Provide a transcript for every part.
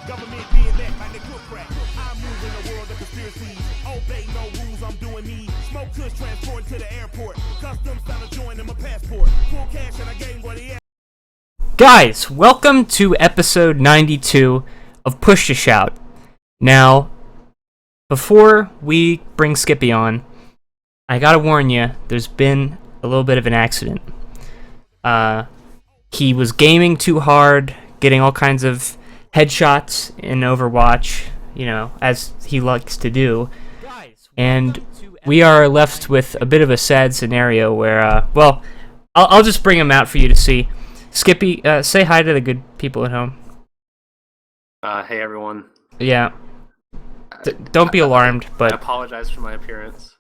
Government being that like they cook crack. I move in the world of conspiracies. Obey no rules, I'm doing me. Smoke kush transported to the airport. Customs found a joint in my passport. Full cash and I game where they at. Guys, welcome to episode 92 of Push to Shout. Now, before we bring Skippy on, I gotta warn you, there's been a little bit of an accident. He was gaming too hard, getting all kinds of headshots in Overwatch, you know, as he likes to do. And we are left with a bit of a sad scenario where, I'll just bring him out for you to see. Skippy, say hi to the good people at home. Hey everyone. Yeah. Don't be alarmed, but I apologize for my appearance.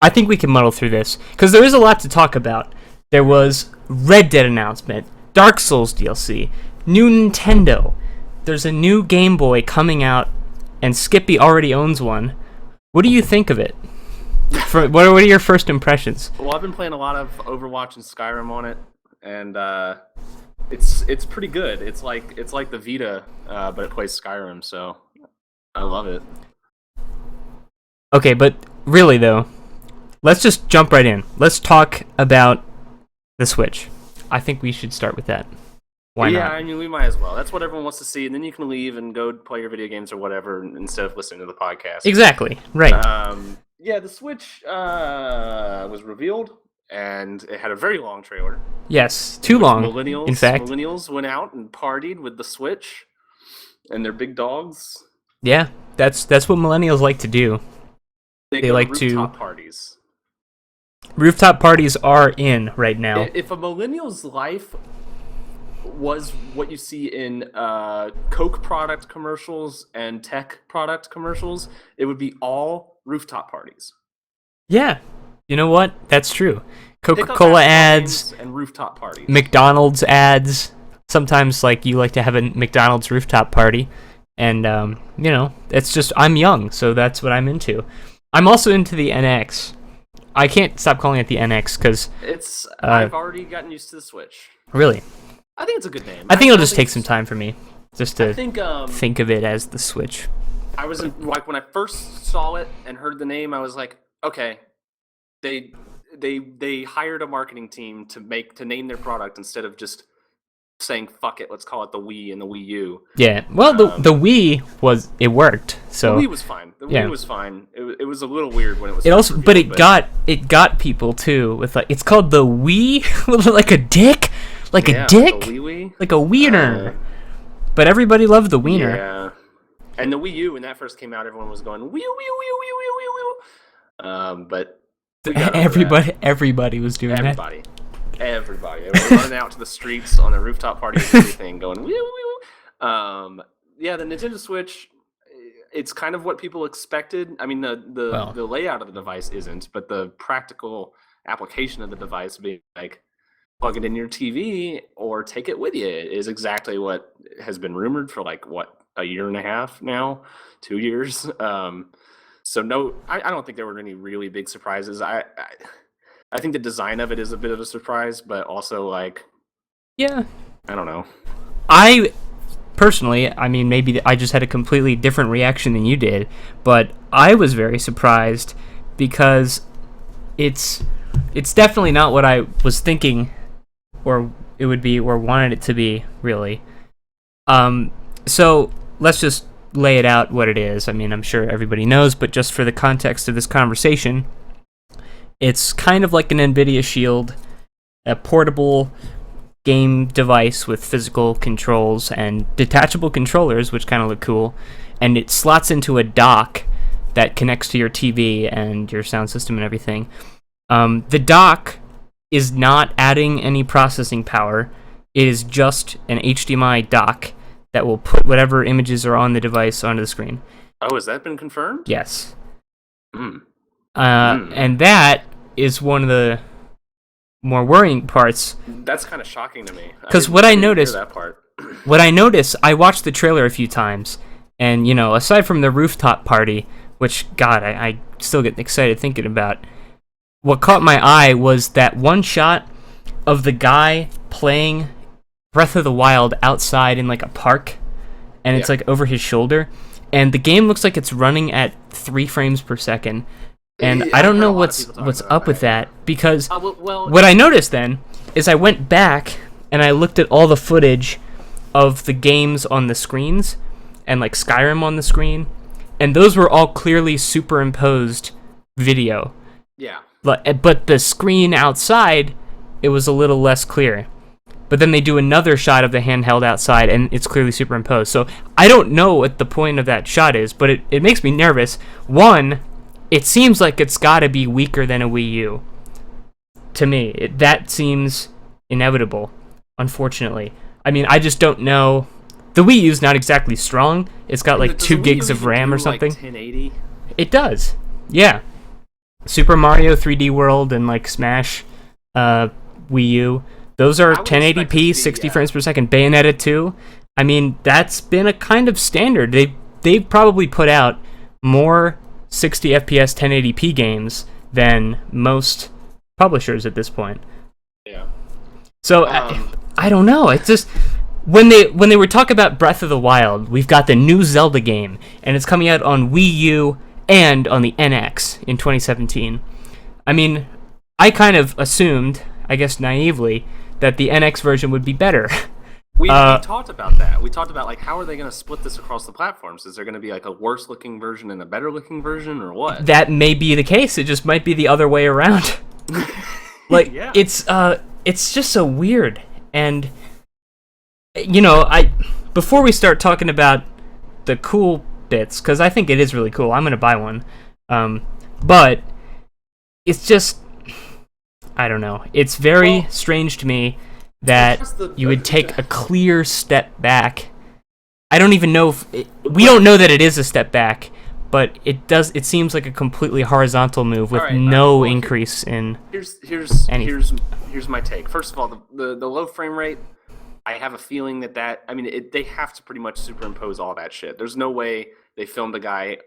I think we can muddle through this, because there is a lot to talk about. There was Red Dead announcement, Dark Souls DLC, new Nintendo. There's a new Game Boy coming out, and Skippy already owns one. What do you think of it? What are your first impressions? Well, I've been playing a lot of Overwatch and Skyrim on it, and it's pretty good. It's like the Vita, but it plays Skyrim, so I love it. Okay, but really though, let's just jump right in. Let's talk about the Switch. I think we should start with that. Why not? Yeah, I mean, we might as well. That's what everyone wants to see, and then you can leave and go play your video games or whatever instead of listening to the podcast. Exactly, right. Yeah, the Switch was revealed, and it had a very long trailer. Yes, too long, in fact. Millennials went out and partied with the Switch and their big dogs. Yeah, that's what millennials like to do. They like rooftop parties. Rooftop parties are in right now. If a millennial's life was what you see in Coke product commercials and tech product commercials, it would be all rooftop parties. Yeah, you know what? That's true. Coca-Cola ads and rooftop parties. McDonald's ads. Sometimes, like, you like to have a McDonald's rooftop party, and you know, it's just I'm young, so that's what I'm into. I'm also into the NX. I can't stop calling it the NX because it's. I've already gotten used to the Switch. Really? I think it's a good name. I think it'll just take some time for me, just to think of it as the Switch. I was like, when I first saw it and heard the name, I was like, okay, they hired a marketing team to name their product instead of just saying fuck it, let's call it the Wii and the Wii U. Yeah, well, the Wii worked. So the Wii was fine. The Wii was fine. It was a little weird when it was. It also, but it got people too with like it's called the Wii, like a dick, like a dick, the Wii, like a wiener. But everybody loved the wiener. Yeah, and the Wii U when that first came out, everyone was going Wii U, Wii U, Wii U, Wii U, Wii U. But everybody was doing that. Everybody. They were running out to the streets on a rooftop party and everything, going wee wee. Yeah, the Nintendo Switch. It's kind of what people expected. I mean, the layout of the device isn't, but the practical application of the device, being like plug it in your TV or take it with you, is exactly what has been rumored for a year and a half now, 2 years. So no, I don't think there were any really big surprises. I think the design of it is a bit of a surprise, but also yeah, I don't know. I personally, I mean, maybe I just had a completely different reaction than you did, but I was very surprised because it's definitely not what I was thinking, or it would be, or wanted it to be, really. So let's just lay it out what it is. I mean, I'm sure everybody knows, but just for the context of this conversation, it's kind of like an NVIDIA Shield, a portable game device with physical controls and detachable controllers, which kind of look cool, and it slots into a dock that connects to your TV and your sound system and everything. The dock is not adding any processing power. It is just an HDMI dock that will put whatever images are on the device onto the screen. Oh, has that been confirmed? Yes. And that is one of the more worrying parts. That's kind of shocking to me. Because what I noticed, that part. I watched the trailer a few times, and, you know, aside from the rooftop party, which, God, I still get excited thinking about, what caught my eye was that one shot of the guy playing Breath of the Wild outside in, like, a park, and it's like over his shoulder, and the game looks like it's running at 3 frames per second. And I don't know what's up with that, because what I noticed then is I went back and I looked at all the footage of the games on the screens, and like Skyrim on the screen, and those were all clearly superimposed video. Yeah. But the screen outside, it was a little less clear. But then they do another shot of the handheld outside, and it's clearly superimposed. So I don't know what the point of that shot is, but it makes me nervous. One, it seems like it's got to be weaker than a Wii U. To me, that seems inevitable, unfortunately. I mean, I just don't know. The Wii U's not exactly strong. It's got like 2 gigs of RAM or something. Like 1080? It does. Yeah. Super Mario 3D World and like Smash Wii U. Those are 1080p, 60 frames per second. Bayonetta 2. I mean, that's been a kind of standard. They've probably put out more 60 FPS 1080p games than most publishers at this point. Yeah. So I don't know. It's just when they were talking about Breath of the Wild, we've got the new Zelda game, and it's coming out on Wii U and on the NX in 2017. I mean, I kind of assumed, I guess naively, that the NX version would be better. We talked about that. We talked about, like, how are they going to split this across the platforms? Is there going to be, like, a worse-looking version and a better-looking version, or what? That may be the case. It just might be the other way around. Like, yeah. It's just so weird. And, you know, before we start talking about the cool bits, because I think it is really cool. I'm going to buy one. But it's just, I don't know. It's very strange to me that you would take a clear step back. I don't even know if we don't know that it is a step back, but it seems like a completely horizontal move with no increase in. Here's my take. First of all, the low frame rate, I have a feeling that I mean they have to pretty much superimpose all that shit. There's no way they filmed a guy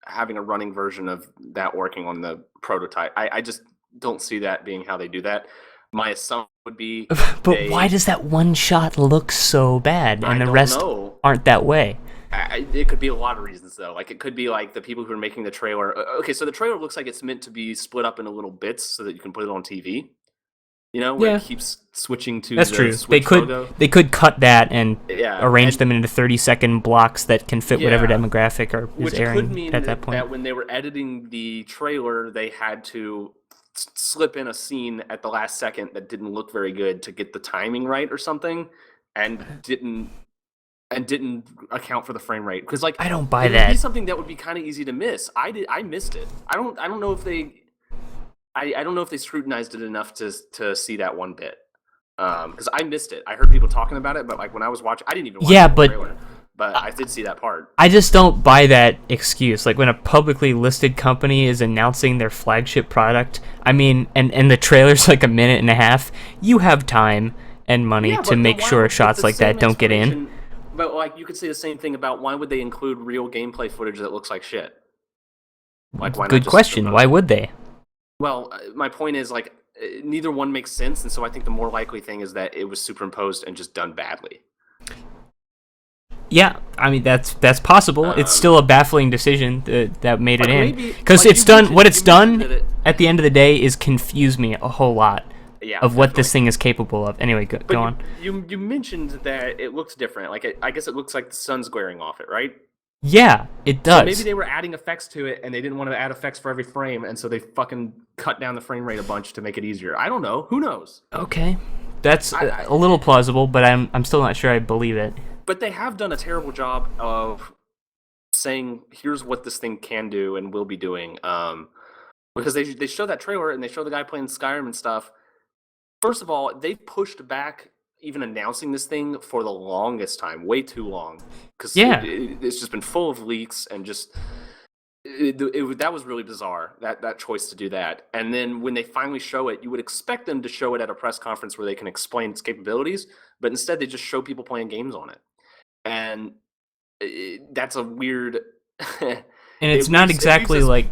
having a running version of that working on the prototype. I just don't see that being how they do that. My assumption would be, but why does that one shot look so bad and the rest aren't that way? It could be a lot of reasons, though. Like, it could be like the people who are making the trailer. Okay, so the trailer looks like it's meant to be split up into little bits so that you can put it on TV. You know, where it keeps switching to. That's true. Switch logo. They could cut that and arrange them into 30-second blocks that can fit whatever demographic is airing could mean at that point. That when they were editing the trailer, they had to slip in a scene at the last second that didn't look very good to get the timing right or something, and didn't account for the frame rate, because like I don't buy it that. Would be something that would be kind of easy to miss. I missed it. I don't know if they I don't know if they scrutinized it enough to see that one bit, because I missed it. I heard people talking about it, but like when I was watching, I didn't even watch the trailer. But I did see that part. I just don't buy that excuse. Like, when a publicly listed company is announcing their flagship product, I mean, and the trailer's like a minute and a half, you have time and money to make sure shots like that don't get in. But, like, you could say the same thing about why would they include real gameplay footage that looks like shit? Like, why Good question. Why would they? Well, my point is, like, neither one makes sense, and so I think the more likely thing is that it was superimposed and just done badly. Yeah, I mean that's possible. It's still a baffling decision that made it in, because it's done. What it's done at the end of the day is confuse me a whole lot of what this thing is capable of. Anyway, go on. You mentioned that it looks different. Like I guess it looks like the sun's glaring off it, right? Yeah, it does. So maybe they were adding effects to it, and they didn't want to add effects for every frame, and so they fucking cut down the frame rate a bunch to make it easier. I don't know. Who knows? Okay, that's a little plausible, but I'm still not sure I believe it. But they have done a terrible job of saying, here's what this thing can do and will be doing. Because they show that trailer and they show the guy playing Skyrim and stuff. First of all, they've pushed back even announcing this thing for the longest time, way too long. Because it's just been full of leaks and just... that was really bizarre, that choice to do that. And then when they finally show it, you would expect them to show it at a press conference where they can explain its capabilities, but instead they just show people playing games on it. And that's a weird... and it's not exactly like...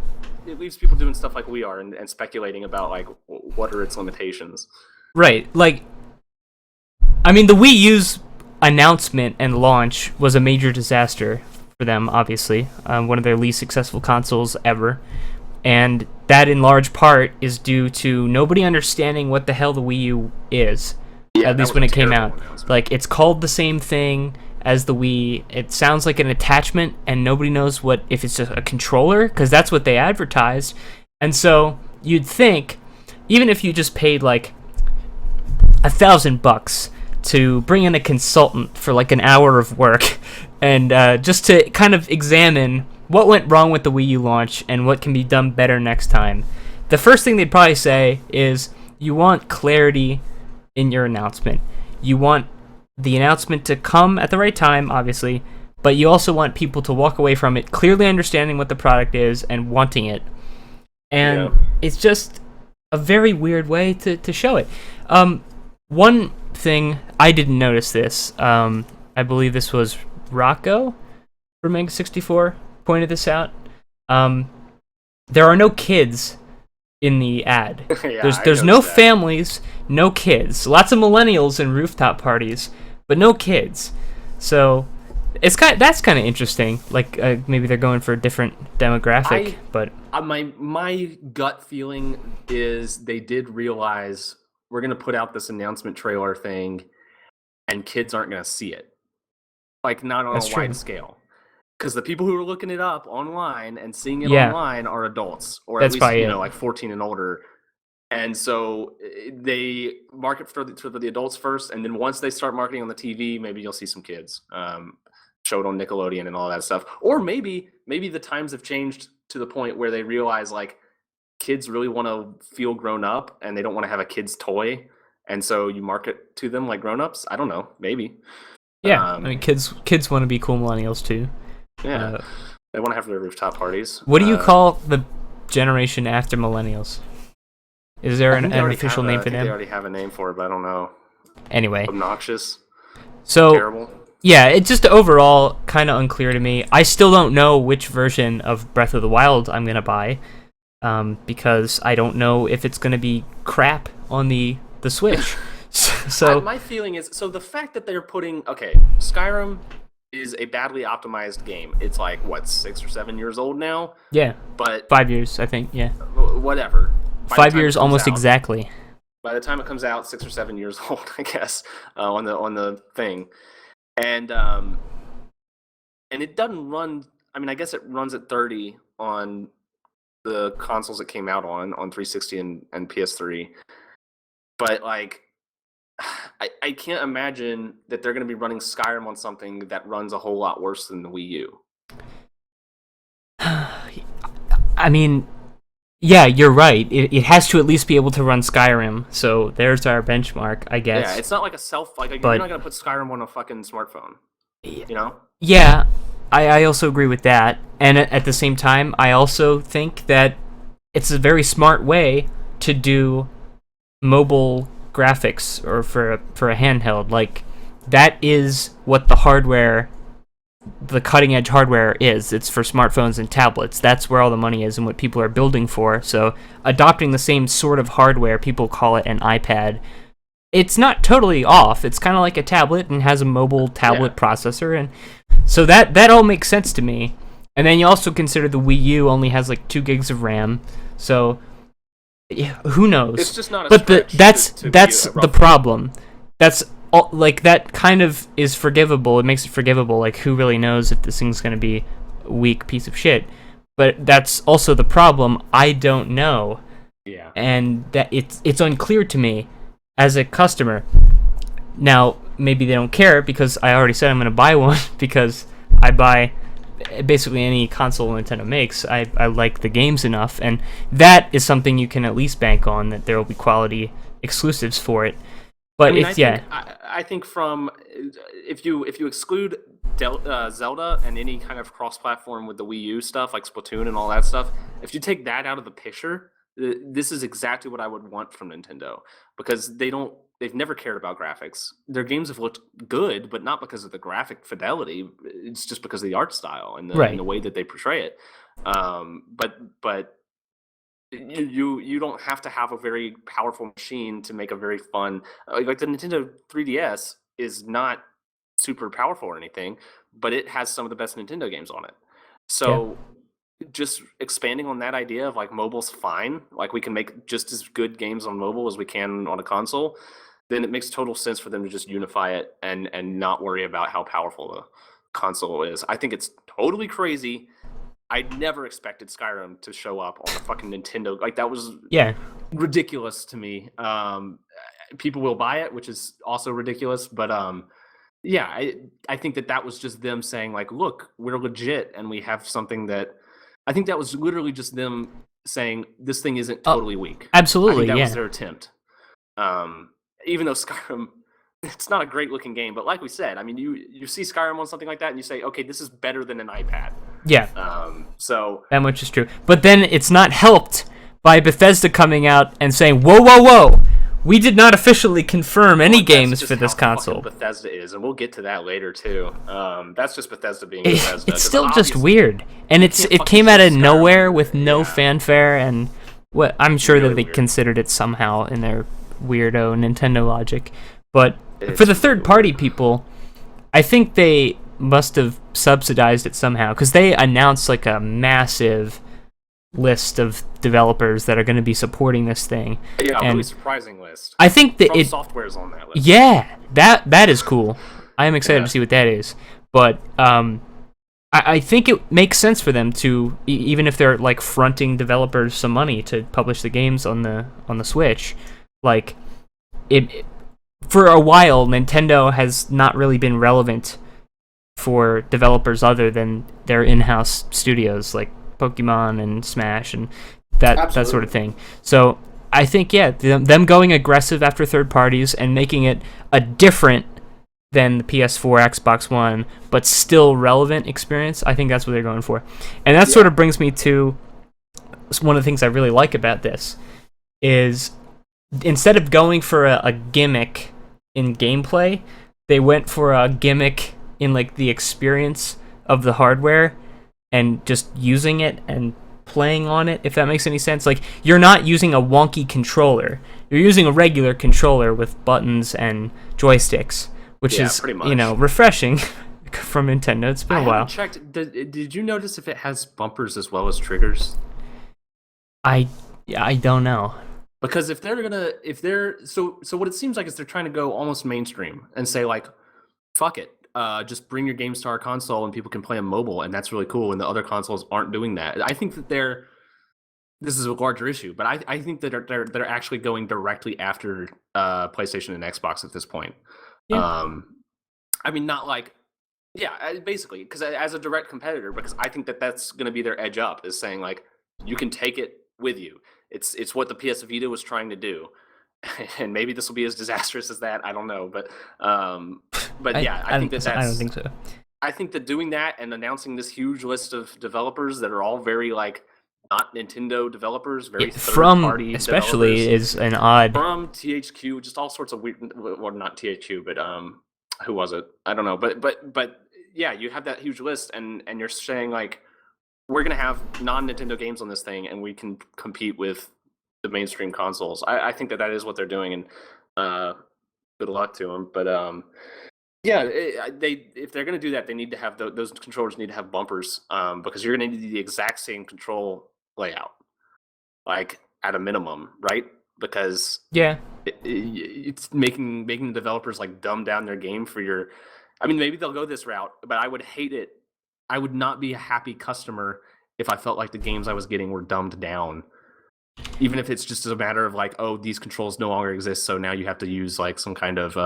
It leaves people doing stuff like we are and speculating about, like, what are its limitations. Right, like... I mean, the Wii U's announcement and launch was a major disaster for them, obviously. One of their least successful consoles ever. And that, in large part, is due to nobody understanding what the hell the Wii U is. Yeah, at least when it came out. Like, it's called the same thing as the Wii. It sounds like an attachment, and nobody knows if it's just a controller, because that's what they advertised. And so you'd think, even if you just paid like $1,000 to bring in a consultant for like an hour of work, and just to kind of examine what went wrong with the Wii U launch and what can be done better next time, the first thing they'd probably say is, you want clarity in your announcement. You want the announcement to come at the right time, obviously, but you also want people to walk away from it clearly understanding what the product is and wanting it. And it's just a very weird way to show it. One thing, I didn't notice this. I believe this was Rocco from Mega 64 pointed this out. There are no kids in the ad. There's no families, no kids. Lots of millennials and rooftop parties, but no kids. So that's kind of interesting. Like maybe they're going for a different demographic. But my gut feeling is they did realize we're gonna put out this announcement trailer thing, and kids aren't gonna see it. Like, not on a wide scale. Because the people who are looking it up online and seeing it online are adults, or at least like 14 and older. And so they market for the adults first, and then once they start marketing on the TV, maybe you'll see some kids showed on Nickelodeon and all that stuff. Or maybe the times have changed to the point where they realize like kids really want to feel grown up and they don't want to have a kid's toy, and so you market to them like grown-ups. I don't know, maybe. Yeah, I mean, kids want to be cool millennials too. Yeah, they want to have their rooftop parties. What do you call the generation after millennials? Is there an official name for them? They already have a name for it, but I don't know. Anyway. Obnoxious. So, terrible. Yeah, it's just overall kind of unclear to me. I still don't know which version of Breath of the Wild I'm going to buy, because I don't know if it's going to be crap on the Switch. So my feeling is, so the fact that they're putting, Skyrim is a badly optimized game. It's like, what, 6 or 7 years old now? Yeah. But 5 years, I think, yeah. Whatever. 5 years almost exactly. By the time it comes out, 6 or 7 years old, I guess, on the thing. And it doesn't run, I mean, I guess it runs at 30 on the consoles it came out on 360 and PS3. But like, I can't imagine that they're going to be running Skyrim on something that runs a whole lot worse than the Wii U. I mean, yeah, you're right. It has to at least be able to run Skyrim, so there's our benchmark, I guess. Yeah, it's not like you're not going to put Skyrim on a fucking smartphone, you know? Yeah, I also agree with that. And at the same time, I also think that it's a very smart way to do mobile graphics or for a handheld. Like, that is what the cutting edge hardware is. It's for smartphones and tablets. That's where all the money is and what people are building for. So adopting the same sort of hardware, people call it an iPad, it's not totally off. It's kind of like a tablet and has a mobile tablet processor, and so that all makes sense to me. And then you also consider the Wii U only has like 2 gigs of RAM, so yeah, who knows? It's just not a but stretch that's to the problem. That's all, like, that kind of is forgivable. It makes it forgivable. Like, who really knows if this thing's going to be a weak piece of shit? But that's also the problem. I don't know. Yeah. And that it's unclear to me as a customer. Now, maybe they don't care because I already said I'm going to buy one because I buy basically any console Nintendo makes. I like the games enough, and that is something you can at least bank on, that there will be quality exclusives for it. But I think from if you exclude Zelda and any kind of cross-platform with the Wii U stuff like Splatoon and all that stuff, if you take that out of the picture, this is exactly what I would want from Nintendo, because they've never cared about graphics. Their games have looked good, but not because of the graphic fidelity. It's just because of the art style and the way that they portray it. But you don't have to have a very powerful machine to make a very fun, like the Nintendo 3DS is not super powerful or anything, but it has some of the best Nintendo games on it. So just expanding on that idea of like mobile's fine, like we can make just as good games on mobile as we can on a console, then it makes total sense for them to just unify it and not worry about how powerful the console is. I think it's totally crazy. I never expected Skyrim to show up on a fucking Nintendo. Like that was ridiculous to me. People will buy it, which is also ridiculous, but yeah, I think that was just them saying like, look, we're legit and we have something that I think that was literally just them saying this thing isn't totally weak. Absolutely, that was their attempt. Even though Skyrim, it's not a great looking game, but like we said, I mean, you see Skyrim on something like that and you say, okay, this is better than an iPad. Yeah. So that much is true. But then it's not helped by Bethesda coming out and saying, whoa, we did not officially confirm any games for this console. Bethesda is, and we'll get to that later too. That's just Bethesda being Bethesda. It's still just weird, and it came out of nowhere with no fanfare, and I'm sure that they considered it somehow in their weirdo Nintendo logic. But for the third-party people, I think they must have subsidized it somehow, because they announced like a massive list of developers that are going to be supporting this thing. Yeah, a really surprising list. I think that Software's on that list. Yeah, that is cool. I am excited to see what that is. But I think it makes sense for them to, even if they're like fronting developers some money to publish the games on the Switch, like it for a while Nintendo has not really been relevant for developers other than their in-house studios like Pokemon and Smash and that sort of thing. So I think them going aggressive after third parties and making it a different than the PS4, Xbox One, but still relevant experience, I think that's what they're going for. And that sort of brings me to one of the things I really like about this is instead of going for a gimmick in gameplay, they went for a gimmick in like the experience of the hardware and just using it and playing on it, if that makes any sense. Like, you're not using a wonky controller. You're using a regular controller with buttons and joysticks, which is, refreshing from Nintendo. It's been a while. Checked. Did you notice if it has bumpers as well as triggers? I don't know. Because so what it seems like is they're trying to go almost mainstream and say like, fuck it. Just bring your games to our console and people can play on mobile, and that's really cool. And the other consoles aren't doing that. I think that this is a larger issue, but I think that they're actually going directly after PlayStation and Xbox at this point. Yeah. I mean, not like, basically, because as a direct competitor, because I think that that's going to be their edge up, is saying like, you can take it with you. It's what the PS Vita was trying to do. And maybe this will be as disastrous as that. I don't know, but I think that's. I don't think so. I think that doing that and announcing this huge list of developers that are all very like not Nintendo developers, very third-party especially is an odd from THQ, just all sorts of weird. Well, not THQ, but who was it? I don't know, but yeah, you have that huge list, and you're saying like, we're gonna have non-Nintendo games on this thing, and we can compete with the mainstream consoles. I think that is what they're doing, and good luck to them. But if they're going to do that, they need to have those controllers need to have bumpers, because you're going to need the exact same control layout, like at a minimum, right? Because it's making the developers like dumb down their game for your. I mean, maybe they'll go this route, but I would hate it. I would not be a happy customer if I felt like the games I was getting were dumbed down. Even if it's just a matter of like, oh, these controls no longer exist, so now you have to use like some kind of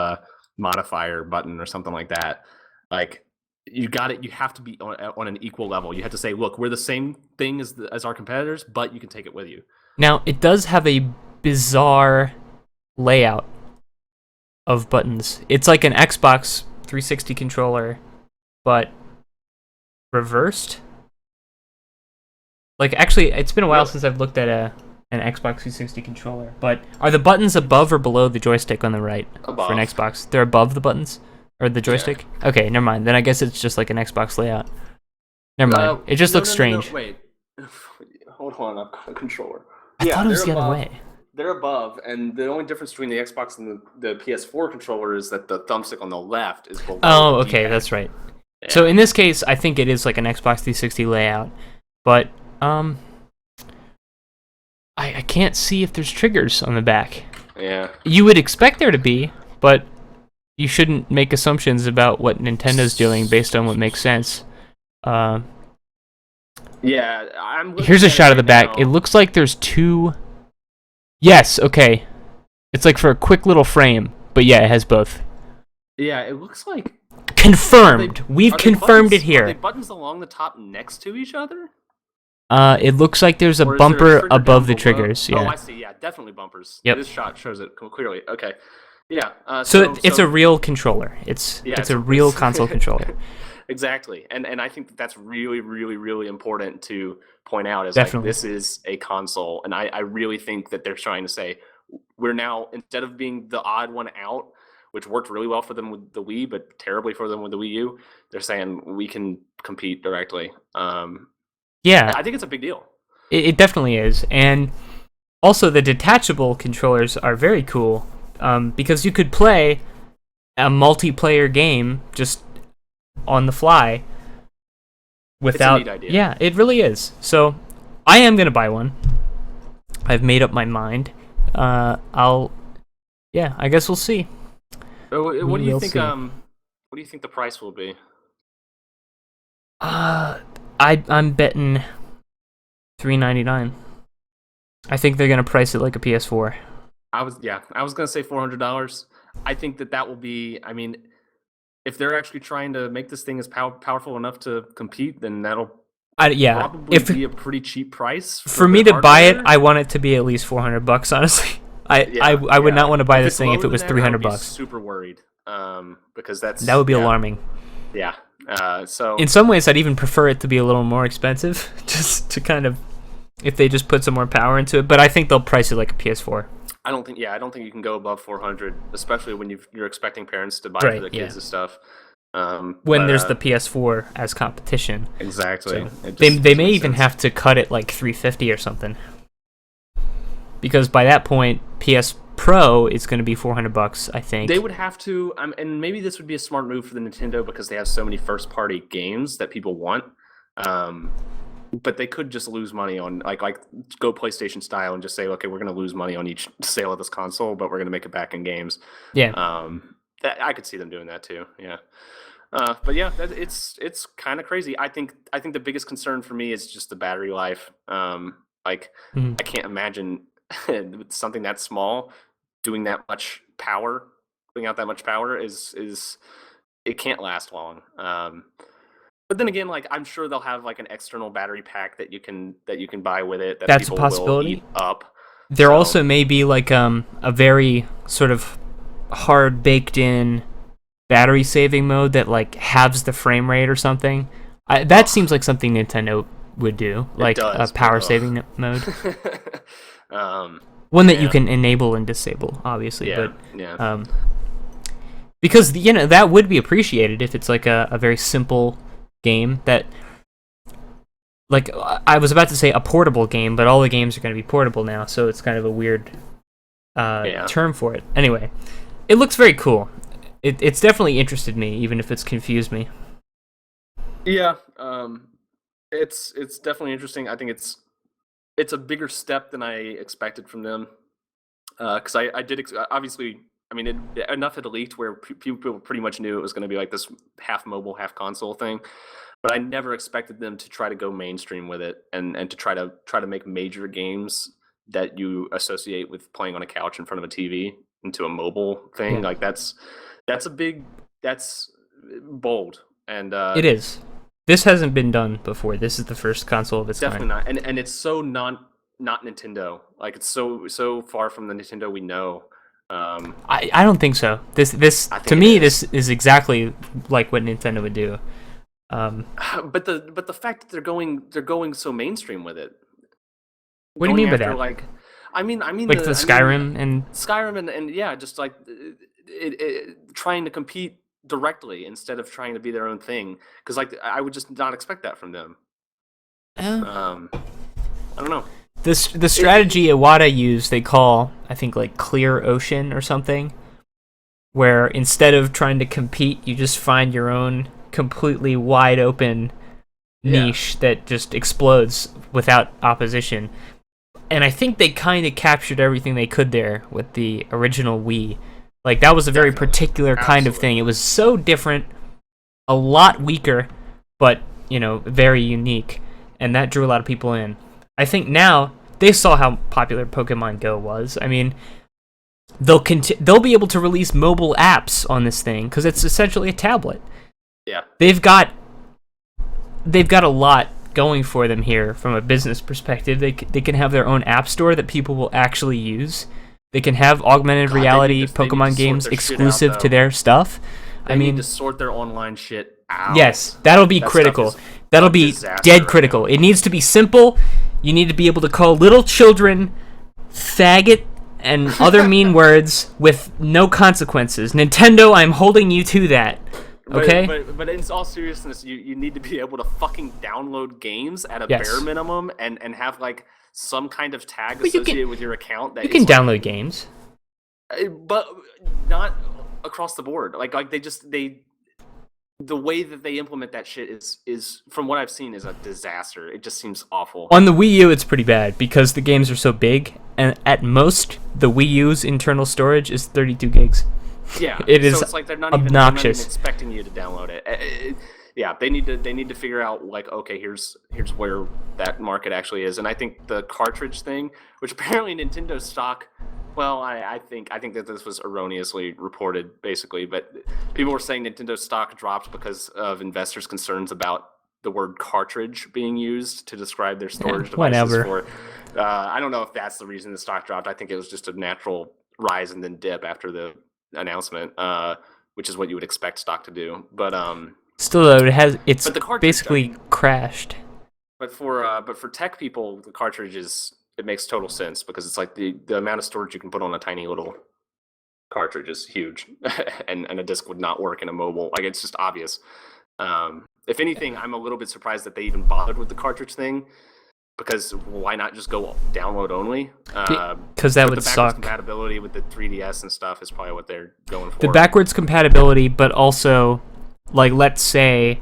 modifier button or something like that. Like, you have to be on an equal level. You have to say, look, we're the same thing as our competitors, but you can take it with you. Now, it does have a bizarre layout of buttons. It's like an Xbox 360 controller, but reversed. Like, actually, it's been a while since I've looked at an Xbox 360 controller, but are the buttons above or below the joystick on the right for an Xbox? They're above the buttons or the joystick? Yeah. Okay, never mind. Then I guess it's just like an Xbox layout. Never mind. It just looks strange. No, wait. Hold on, I've got a controller. I thought it was the other way. They're above, and the only difference between the Xbox and the PS4 controller is that the thumbstick on the left is below. Oh, okay, that's right. Yeah. So in this case, I think it is like an Xbox 360 layout, but I can't see if there's triggers on the back. Yeah. You would expect there to be, but you shouldn't make assumptions about what Nintendo's doing based on what makes sense. Yeah, I'm. Here's a shot of the back. It looks like there's 2. Yes, okay. It's like for a quick little frame, but yeah, it has both. Yeah, it looks like confirmed. We've confirmed it here. Are they buttons along the top next to each other? It looks like there's a bumper above the triggers. Yeah. Oh, I see. Yeah, definitely bumpers. Yep. This shot shows it clearly. Okay. Yeah. So it's a real controller. It's a real console controller. Exactly. And I think that's really, really, really important to point out. Is Definitely. Like, this is a console, and I really think that they're trying to say we're now, instead of being the odd one out, which worked really well for them with the Wii, but terribly for them with the Wii U, they're saying we can compete directly. Yeah, I think it's a big deal. It definitely is, and also the detachable controllers are very cool because you could play a multiplayer game just on the fly without. It's a neat idea. Yeah, it really is. So I am gonna buy one. I've made up my mind. I guess we'll see. What do you think? What do you think the price will be? I'm betting $399. I think they're gonna price it like a PS4. I was gonna say $400. I think that will be. I mean, if they're actually trying to make this thing as powerful enough to compete, then that'll probably be a pretty cheap price. For me to buy it, I want it to be at least $400. Honestly, I would not want to buy this thing if it was $300. Super worried, because that would be alarming. Yeah. So in some ways, I'd even prefer it to be a little more expensive, just to kind of, if they just put some more power into it. But I think they'll price it like a PS4. I don't think you can go above 400, especially when you're expecting parents to buy for the kids and stuff. When there's the PS4 as competition. Exactly. So they may even have to cut it like $350 or something. Because by that point, PS Pro is going to be $400, I think. They would have to, and maybe this would be a smart move for the Nintendo because they have so many first-party games that people want. But they could just lose money on like go PlayStation style and just say, okay, we're going to lose money on each sale of this console, but we're going to make it back in games. Yeah. I could see them doing that too. Yeah. But yeah, it's kind of crazy. I think the biggest concern for me is just the battery life. I can't imagine with something that small doing that much power, putting out that much power is it can't last long. But then again, like I'm sure they'll have like an external battery pack that you can buy with it. That's people a possibility. Will eat up. There also may be like a very sort of hard baked in battery saving mode that like halves the frame rate or something. That seems like something Nintendo would do, like a power saving mode. One that you can enable and disable, obviously. Because that would be appreciated if it's like a very simple game that, like I was about to say a portable game, but all the games are going to be portable now, so it's kind of a weird term for it. Anyway, it looks very cool. It's definitely interested me, even if it's confused me. Yeah, it's definitely interesting. I think it's a bigger step than I expected from them. Because I did obviously. I mean, enough had leaked where people pretty much knew it was going to be like this half mobile, half console thing. But I never expected them to try to go mainstream with it and to try to make major games that you associate with playing on a couch in front of a TV into a mobile thing. Yeah. Like that's bold. And it is. This hasn't been done before. This is the first console of its kind. Definitely not. And it's so not Nintendo. Like it's so far from the Nintendo we know. I don't think so. This to me this is exactly like what Nintendo would do. But the fact that they're going so mainstream with it. What do you mean by that? Like, I mean like the Skyrim and yeah, just like it trying to compete directly instead of trying to be their own thing. Because like I would just not expect that from them. I don't know. The strategy Iwata used, they call, I think, like Clear Ocean or something, where instead of trying to compete, you just find your own completely wide open niche that just explodes without opposition. And I think they kind of captured everything they could there with the original Wii. Like, that was a very particular kind of thing. It was so different, a lot weaker, but, you know, very unique. And that drew a lot of people in. I think now, they saw how popular Pokemon Go was. I mean, they'll be able to release mobile apps on this thing, because it's essentially a tablet. Yeah. They've got a lot going for them here from a business perspective. They can have their own app store that people will actually use. They can have augmented reality Pokemon games exclusive to their stuff. They need to sort their online shit out. Yes, that'll be critical. That'll be dead critical. It needs to be simple. You need to be able to call little children faggot and other mean words with no consequences. Nintendo, I'm holding you to that. Okay? But in all seriousness, you need to be able to fucking download games at a bare minimum and have like some kind of tag associated with your account. That you can download games, but not across the board. Like the way that they implement that shit is from what I've seen is a disaster. It just seems awful. On the Wii U, it's pretty bad because the games are so big, and at most, the Wii U's internal storage is 32 gigs. Yeah, it is so it's like they're not obnoxious. Even expecting you to download it. Yeah, they need to figure out like, okay, here's where that market actually is, and I think the cartridge thing, which apparently Nintendo stock. Well, I think that this was erroneously reported, basically, but people were saying Nintendo stock dropped because of investors' concerns about the word cartridge being used to describe their storage devices. Whatever. I don't know if that's the reason the stock dropped. I think it was just a natural rise and then dip after the announcement, which is what you would expect stock to do. But still, though, it's basically crashed. But for tech people, the cartridge it makes total sense because it's like the amount of storage you can put on a tiny little cartridge is huge, and a disc would not work in a mobile. Like, it's just obvious. If anything, I'm a little bit surprised that they even bothered with the cartridge thing, because why not just go download only? Because that would the suck. Compatibility with the 3DS and stuff is probably what they're going for. The backwards compatibility, but also, like, let's say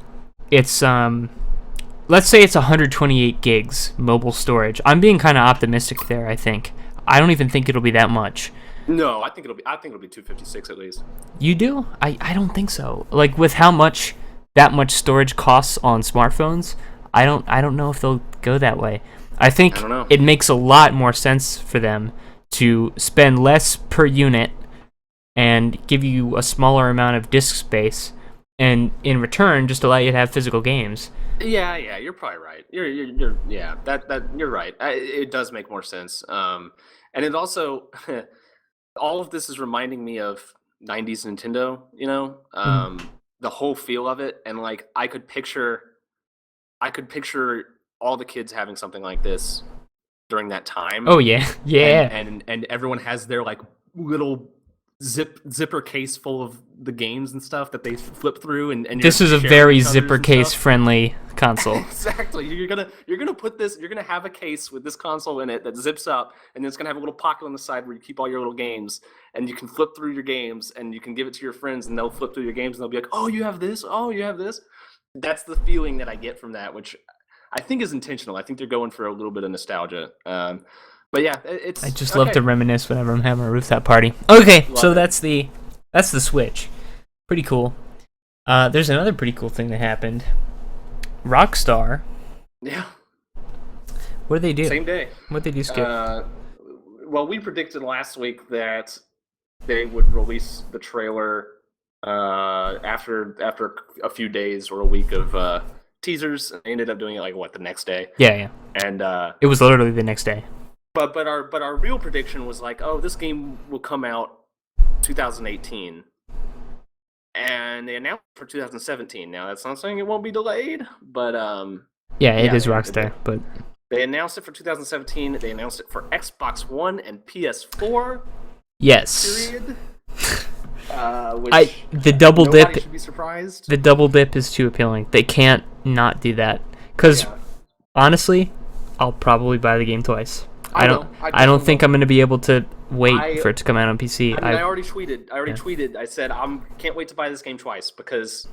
it's 128 gigs mobile storage. I'm being kind of optimistic there. I think. I don't even think it'll be that much. No, I think it'll be 256 at least. You do? I don't think so. Like, with how much that much storage costs on smartphones, I don't know if they'll go that way. I think it makes a lot more sense for them to spend less per unit and give you a smaller amount of disk space, and in return just allow you to have physical games. Yeah, you're probably right. You're right. It does make more sense. And it also, all of this is reminding me of 90s Nintendo. You know, the whole feel of it, and like I could picture all the kids having something like this during that time. Oh yeah. And everyone has their like little zipper case full of the games and stuff that they flip through, and this is a very zipper case friendly console. Exactly. You're gonna put this. You're gonna have a case with this console in it that zips up, and then it's gonna have a little pocket on the side where you keep all your little games, and you can flip through your games, and you can give it to your friends, and they'll flip through your games, and they'll be like, "Oh, you have this. Oh, you have this." That's the feeling that I get from that, which I think is intentional. I think they're going for a little bit of nostalgia. But yeah, I just love to reminisce whenever I'm having a rooftop party. Okay, so that's the Switch. Pretty cool. There's another pretty cool thing that happened. Rockstar. Yeah. What did they do? Same day. What did they do, Skip? Well, we predicted last week that they would release the trailer after a few days or a week of teasers. They ended up doing it like the next day. Yeah. And it was literally the next day. But our real prediction was like, oh, this game will come out 2018. And they announced for 2017. Now that's not saying it won't be delayed, but it is Rockstar. But they announced it for 2017. They announced it for Xbox One and PS4. Yes. Period. The double dip. Should be surprised. The double dip is too appealing. They can't not do that. Because honestly, I'll probably buy the game twice. I don't think I'm going to be able to wait for it to come out on PC. I already tweeted. I said can't wait to buy this game twice because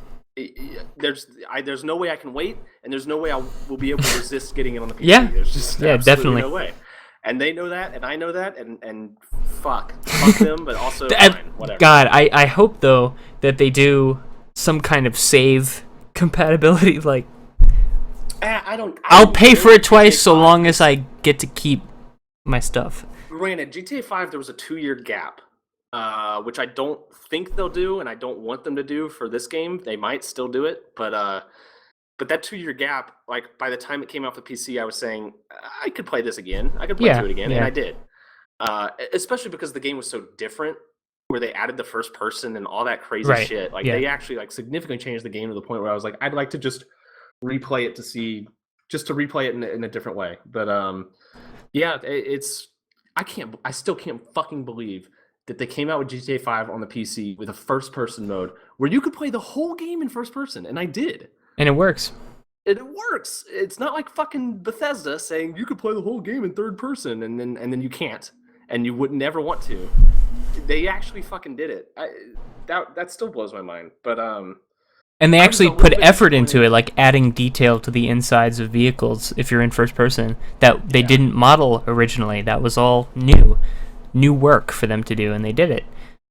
there's no way I can wait, and there's no way I will be able to resist getting it on the PC. Yeah, there's just definitely no way. And they know that, and I know that, and fuck them, but also fine, whatever. God, I hope though that they do some kind of save compatibility. Like, I'll pay for it twice so long as I get to keep my stuff. Granted, GTA 5 there was a 2-year gap, which I don't think they'll do, and I don't want them to do for this game. They might still do it, but that 2-year gap, like by the time it came out for PC, I was saying I could play this again. I could play through it again, and I did. Especially because the game was so different, where they added the first person and all that crazy shit. Like they actually like significantly changed the game to the point where I was like, I'd like to just replay it to replay it in a different way. But I still can't fucking believe that they came out with GTA 5 on the PC with a first-person mode where you could play the whole game in first person, and I did. And it works. It works. It's not like fucking Bethesda saying you could play the whole game in third person and then you can't, and you would never want to. They actually fucking did it. That still blows my mind. But and they actually put effort into it, like adding detail to the insides of vehicles if you're in first person that they didn't model originally. That was all new work for them to do, and they did it.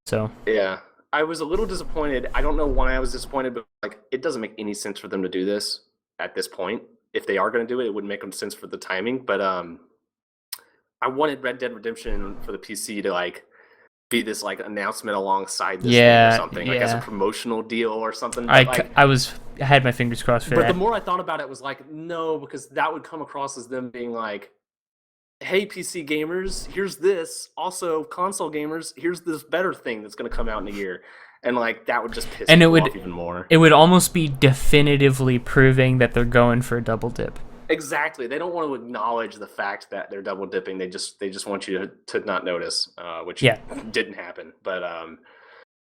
So yeah, I was a little disappointed. I don't know why I was disappointed, but like it doesn't make any sense for them to do this at this point. If they are going to do it, it wouldn't make sense for the timing. But I wanted Red Dead Redemption for the PC to like be this like announcement alongside this thing or something, like as a promotional deal or something. I had my fingers crossed for that. But the more I thought about it, was like, no, because that would come across as them being like, hey, PC gamers, here's this. Also, console gamers, here's this better thing that's going to come out in a year. And like that would just piss me off even more. It would almost be definitively proving that they're going for a double dip. Exactly. They don't want to acknowledge the fact that they're double dipping. They just want you to not notice, which didn't happen. But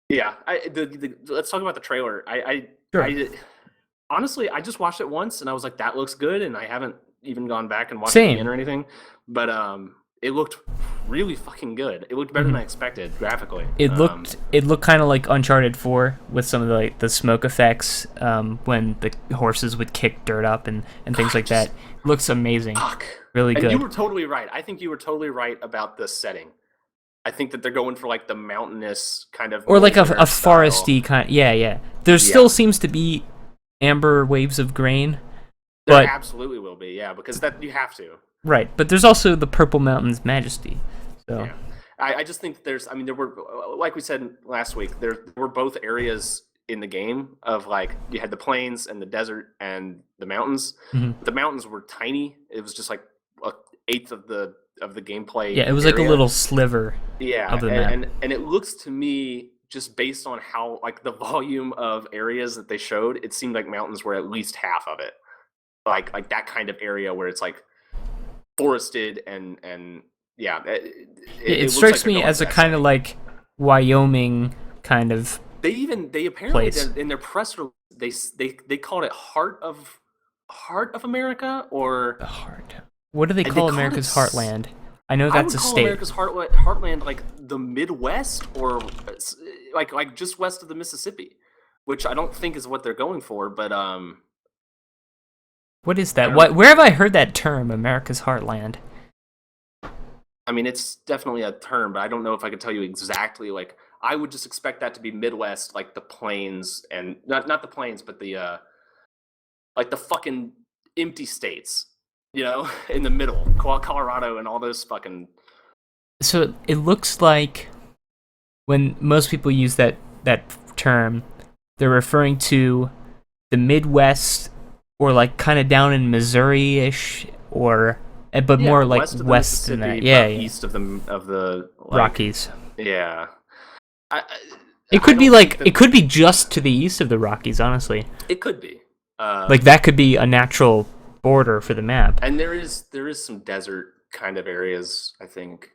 let's talk about the trailer. I honestly, I just watched it once and I was like, that looks good, and I haven't even gone back and watched it again or anything. But it looked really fucking good. It looked better than I expected graphically. It looked kind of like Uncharted 4 with some of the smoke effects when the horses would kick dirt up and things like that. It looks amazing. Really good. And you were totally right. I think you were totally right about the setting. I think that they're going for like the mountainous kind of, or like a foresty kind. Yeah. There still seems to be amber waves of grain. There absolutely will be, because that you have to. Right, but there's also the Purple Mountain's majesty. So yeah. I just think there were, like we said last week, there were both areas in the game of like, you had the plains and the desert and the mountains. The mountains were tiny. It was just like an eighth of the gameplay. Yeah, it was area. Like a little sliver of the map. And it looks to me, just based on how like the volume of areas that they showed, it seemed like mountains were at least half of it. Like that kind of area where it's like forested and it strikes me as a kind of like Wyoming kind of. They apparently in their press release they called it Heart of America, or the heart. What do they call America's Heartland? I know that's a state. America's Heartland like the Midwest, or like just west of the Mississippi, which I don't think is what they're going for, but what is that? Where have I heard that term, America's Heartland? I mean, it's definitely a term, but I don't know if I could tell you exactly. Like, I would just expect that to be Midwest, like the plains, and not the plains, but the like the fucking empty states, in the middle, Colorado and all those fucking. So it looks like when most people use that term, they're referring to the Midwest. Or like kind of down in Missouri-ish, but more like west than that. East of the like, Rockies. Yeah. It could be just to the east of the Rockies. Honestly, it could be. Like that could be a natural border for the map. And there is some desert kind of areas. I think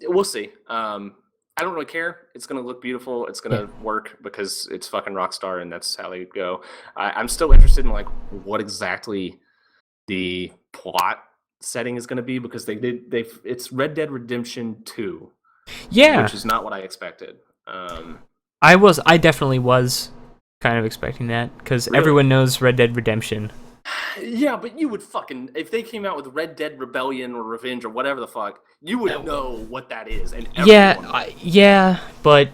we'll see. I don't really care. It's going to look beautiful. It's going to work because it's fucking Rockstar, and that's how they go. I'm still interested in like what exactly the plot setting is going to be, because it's Red Dead Redemption 2. Yeah, which is not what I expected. I definitely was kind of expecting that, because Really? everyone knows Red Dead Redemption. Yeah, but you would fucking, if they came out with Red Dead Rebellion or Revenge or whatever the fuck, you would know what that is. And Yeah, but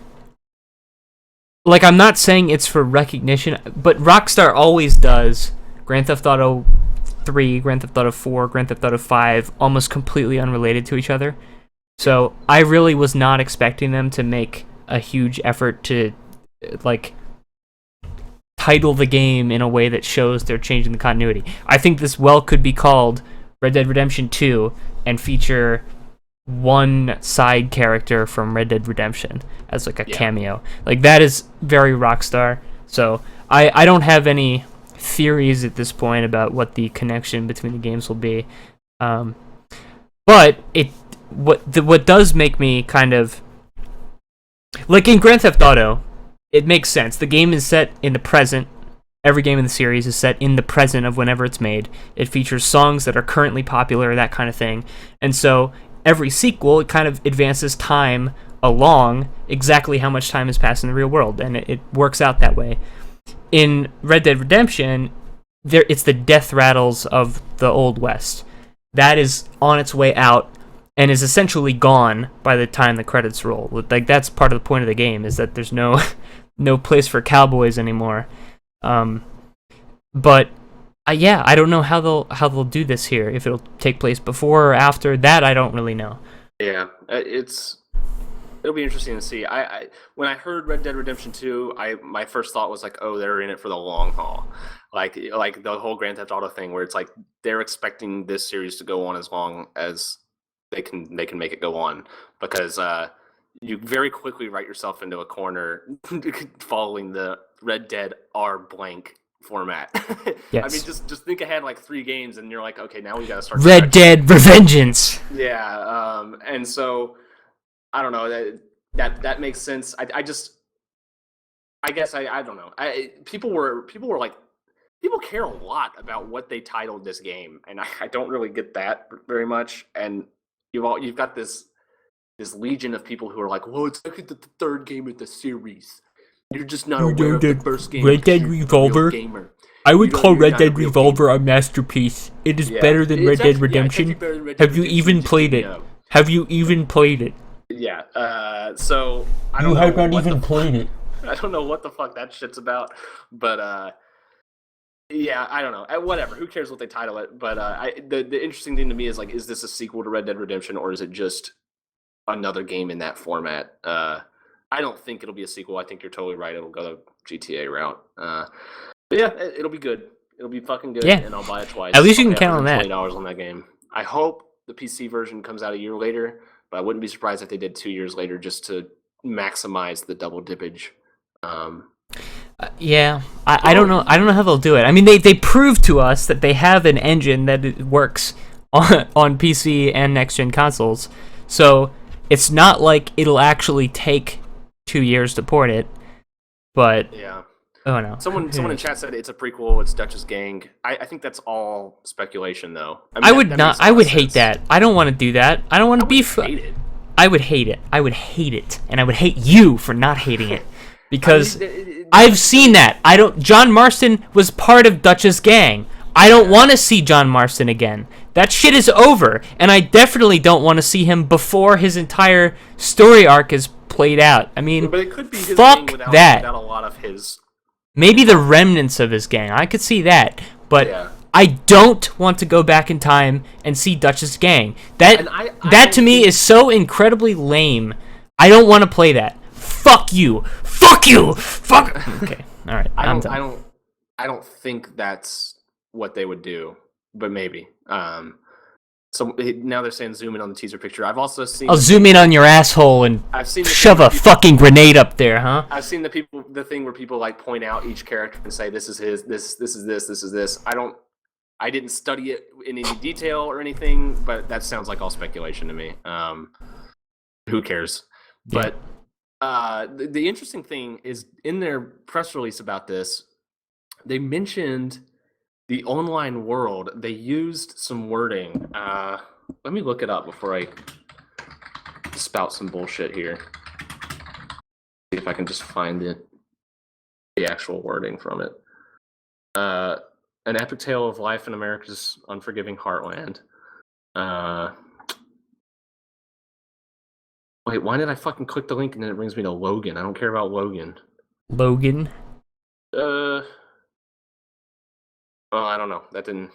like, I'm not saying it's for recognition, but Rockstar always does Grand Theft Auto 3, Grand Theft Auto 4, Grand Theft Auto 5 almost completely unrelated to each other. So I really was not expecting them to make a huge effort to, like, title the game in a way that shows they're changing the continuity. I think this could be called Red Dead Redemption 2 and feature one side character from Red Dead Redemption as like a cameo. Like, that is very Rockstar. So I don't have any theories at this point about what the connection between the games will be. But what does make me kind of, like, in Grand Theft Auto, it makes sense. The game is set in the present. Every game in the series is set in the present of whenever it's made. It features songs that are currently popular, that kind of thing. And so every sequel, it kind of advances time along exactly how much time has passed in the real world, and it works out that way. In Red Dead Redemption, it's the death rattles of the Old West. That is on its way out and is essentially gone by the time the credits roll. Like, that's part of the point of the game, is that there's no place for cowboys anymore. But I don't know how they'll do this here. If it'll take place before or after that, I don't really know. Yeah, it'll be interesting to see. I when I heard Red Dead Redemption 2, my first thought was like, oh, they're in it for the long haul, like the whole Grand Theft Auto thing, where it's like they're expecting this series to go on as long as they can make it go on, because you very quickly write yourself into a corner following the Red Dead R blank format. Yes. I mean, just think ahead like 3 games, and you're like, okay, now we got to start. Red Dead Revengeance. Yeah, and so I don't know, that makes sense. I guess I don't know. People were like, people care a lot about what they titled this game, and I don't really get that very much. And you've got this legion of people who are like, well, it's like the third game of the series. You're just not aware of the first game. Red Dead Revolver. I would call Red Dead Revolver a masterpiece. It is better than Red Dead Redemption. Have you even played it? Have you even played it? Yeah. So I don't know. You haven't even played it. I don't know what the fuck that shit's about, but yeah, I don't know. Whatever. Who cares what they title it? But the interesting thing to me is, like, is this a sequel to Red Dead Redemption, or is it just another game in that format? I don't think it'll be a sequel. I think you're totally right. It'll go the GTA route. But yeah, it'll be good. It'll be fucking good. Yeah. And I'll buy it twice. At least you can count on that. $20 on that game. I hope the PC version comes out a year later, but I wouldn't be surprised if they did 2 years later, just to maximize the double dippage. Yeah, I don't know. I don't know how they'll do it. I mean, they proved to us that they have an engine that it works on PC and next gen consoles. So it's not like it'll actually take 2 years to port it. But yeah. Oh no. Someone in chat said it's a prequel. It's Dutch's Gang. I think that's all speculation, though. I mean, I would hate that. I don't want to do that. I don't want to be. I would hate it. I would hate it, and I would hate you for not hating it, because I've seen that. John Marston was part of Dutch's Gang. I don't want to see John Marston again. That shit is over, and I definitely don't want to see him before his entire story arc is played out. I mean, but it could be his fuck gang that. Without a lot of his. Maybe the remnants of his gang. I could see that, but yeah. I don't want to go back in time and see Dutch's Gang. That to me is so incredibly lame. I don't want to play that. Fuck you. Fuck you. Fuck. Okay. All right. I'm done. I don't think that's what they would do, but maybe. So now they're saying zoom in on the teaser picture. I've also seen. I'll zoom in on your asshole and shove a fucking grenade up there, huh? I've seen the thing where people like point out each character and say this is his, this is this. I didn't study it in any detail or anything, but that sounds like all speculation to me. Who cares? Yeah. But the interesting thing is, in their press release about this, they mentioned the online world, they used some wording. Let me look it up before I spout some bullshit here. See if I can just find the actual wording from it. An epic tale of life in America's unforgiving heartland. Wait, why did I fucking click the link and then it brings me to Logan? I don't care about Logan. Logan? Well, I don't know. That didn't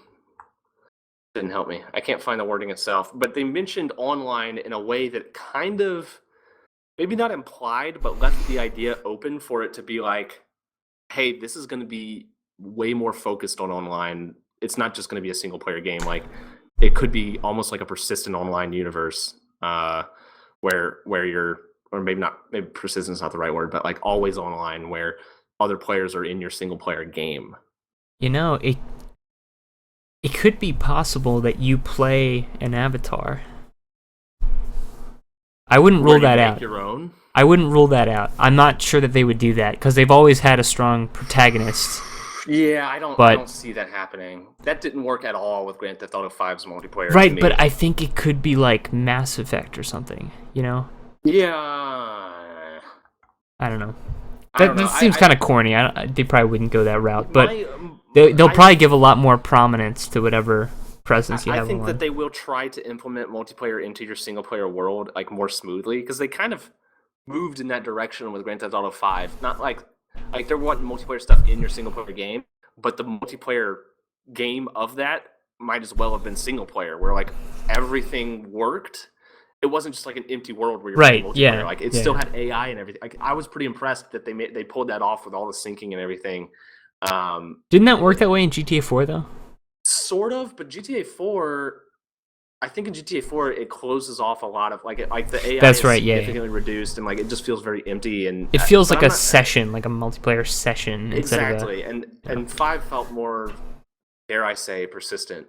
help me. I can't find the wording itself. But they mentioned online in a way that kind of, maybe not implied, but left the idea open for it to be like, hey, this is going to be way more focused on online. It's not just going to be a single player game. Like, it could be almost like a persistent online universe, where you're, or maybe persistent is not the right word, but like always online, where other players are in your single player game. You know, it could be possible that you play an avatar. I wouldn't rule that out. Your own? I wouldn't rule that out. I'm not sure that they would do that because they've always had a strong protagonist. Yeah, I don't see that happening. That didn't work at all with Grand Theft Auto 5's multiplayer. Right, but I think it could be like Mass Effect or something, you know? Yeah. I don't know. That seems kind of corny. They probably wouldn't go that route, but they'll probably give a lot more prominence to whatever presence you have. I think that they will try to implement multiplayer into your single player world like more smoothly, because they kind of moved in that direction with Grand Theft Auto 5. Not like there wasn't multiplayer stuff in your single player game, but the multiplayer game of that might as well have been single player, where like everything worked. It wasn't just like an empty world where you're playing multiplayer. Yeah, like it still had AI and everything. Like, I was pretty impressed that they pulled that off with all the syncing and everything. Didn't that work that way in GTA 4 though? Sort of, but GTA 4, I think in GTA 4 it closes off a lot of like the AI That's is right, yeah, significantly reduced, and like it just feels very empty, and it feels like a session, like a multiplayer session. Exactly, and 5 felt more, dare I say, persistent.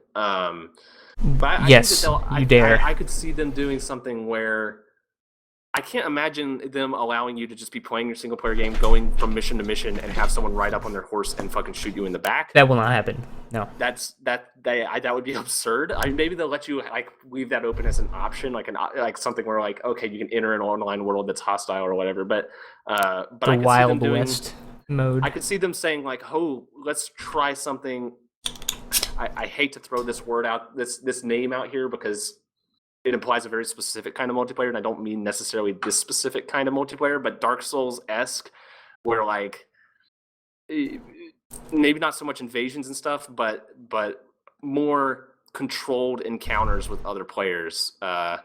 But yes, you dare. I could see them doing something where I can't imagine them allowing you to just be playing your single player game, going from mission to mission, and have someone ride up on their horse and fucking shoot you in the back. That will not happen. No. That would be absurd. I mean, maybe they'll let you like leave that open as an option, like something where like, okay, you can enter an online world that's hostile or whatever. But the Wild West mode. I could see them saying like, oh, let's try something. I hate to throw this word out, this name out here, because it implies a very specific kind of multiplayer, and I don't mean necessarily this specific kind of multiplayer, but Dark Souls-esque, where like maybe not so much invasions and stuff, but more controlled encounters with other players. I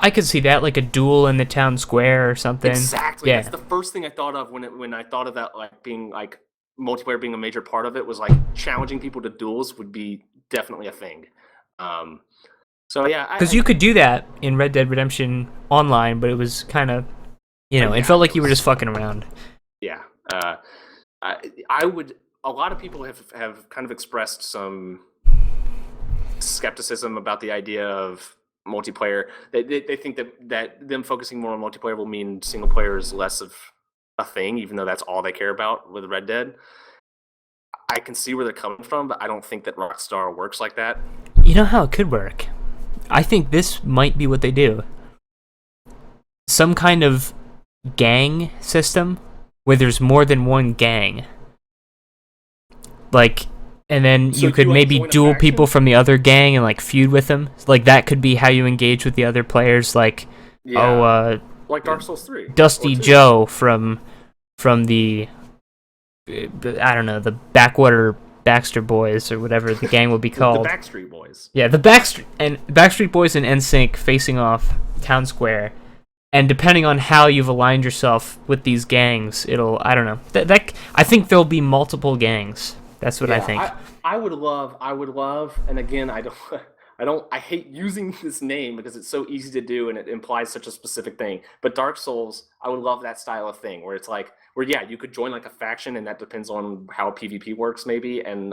could see that, like a duel in the town square or something. Exactly. Yeah. That's the first thing I thought of when I thought of that, like being like multiplayer being a major part of it, was like challenging people to duels would be definitely a thing. So yeah, because you could do that in Red Dead Redemption Online, but it was kind of, it felt like you were just fucking around. Yeah, I would. A lot of people have kind of expressed some skepticism about the idea of multiplayer. They think that them focusing more on multiplayer will mean single player is less of a thing, even though that's all they care about with Red Dead. I can see where they're coming from, but I don't think that Rockstar works like that. You know how it could work? I think this might be what they do. Some kind of gang system where there's more than one gang. Like, and then you could maybe duel people from the other gang and like feud with them. Like that could be how you engage with the other players. Like, like Dark Souls 3. Dusty Joe from the, I don't know, the Backwater Baxter Boys or whatever the gang will be called. The Backstreet Boys. Yeah, the Backstreet Boys and NSYNC facing off Town Square. And depending on how you've aligned yourself with these gangs, I don't know. I think there'll be multiple gangs. That's what I think. I would love, and again, I hate using this name because it's so easy to do and it implies such a specific thing. But Dark Souls, I would love that style of thing where it's like, you could join like a faction, and that depends on how PvP works maybe, and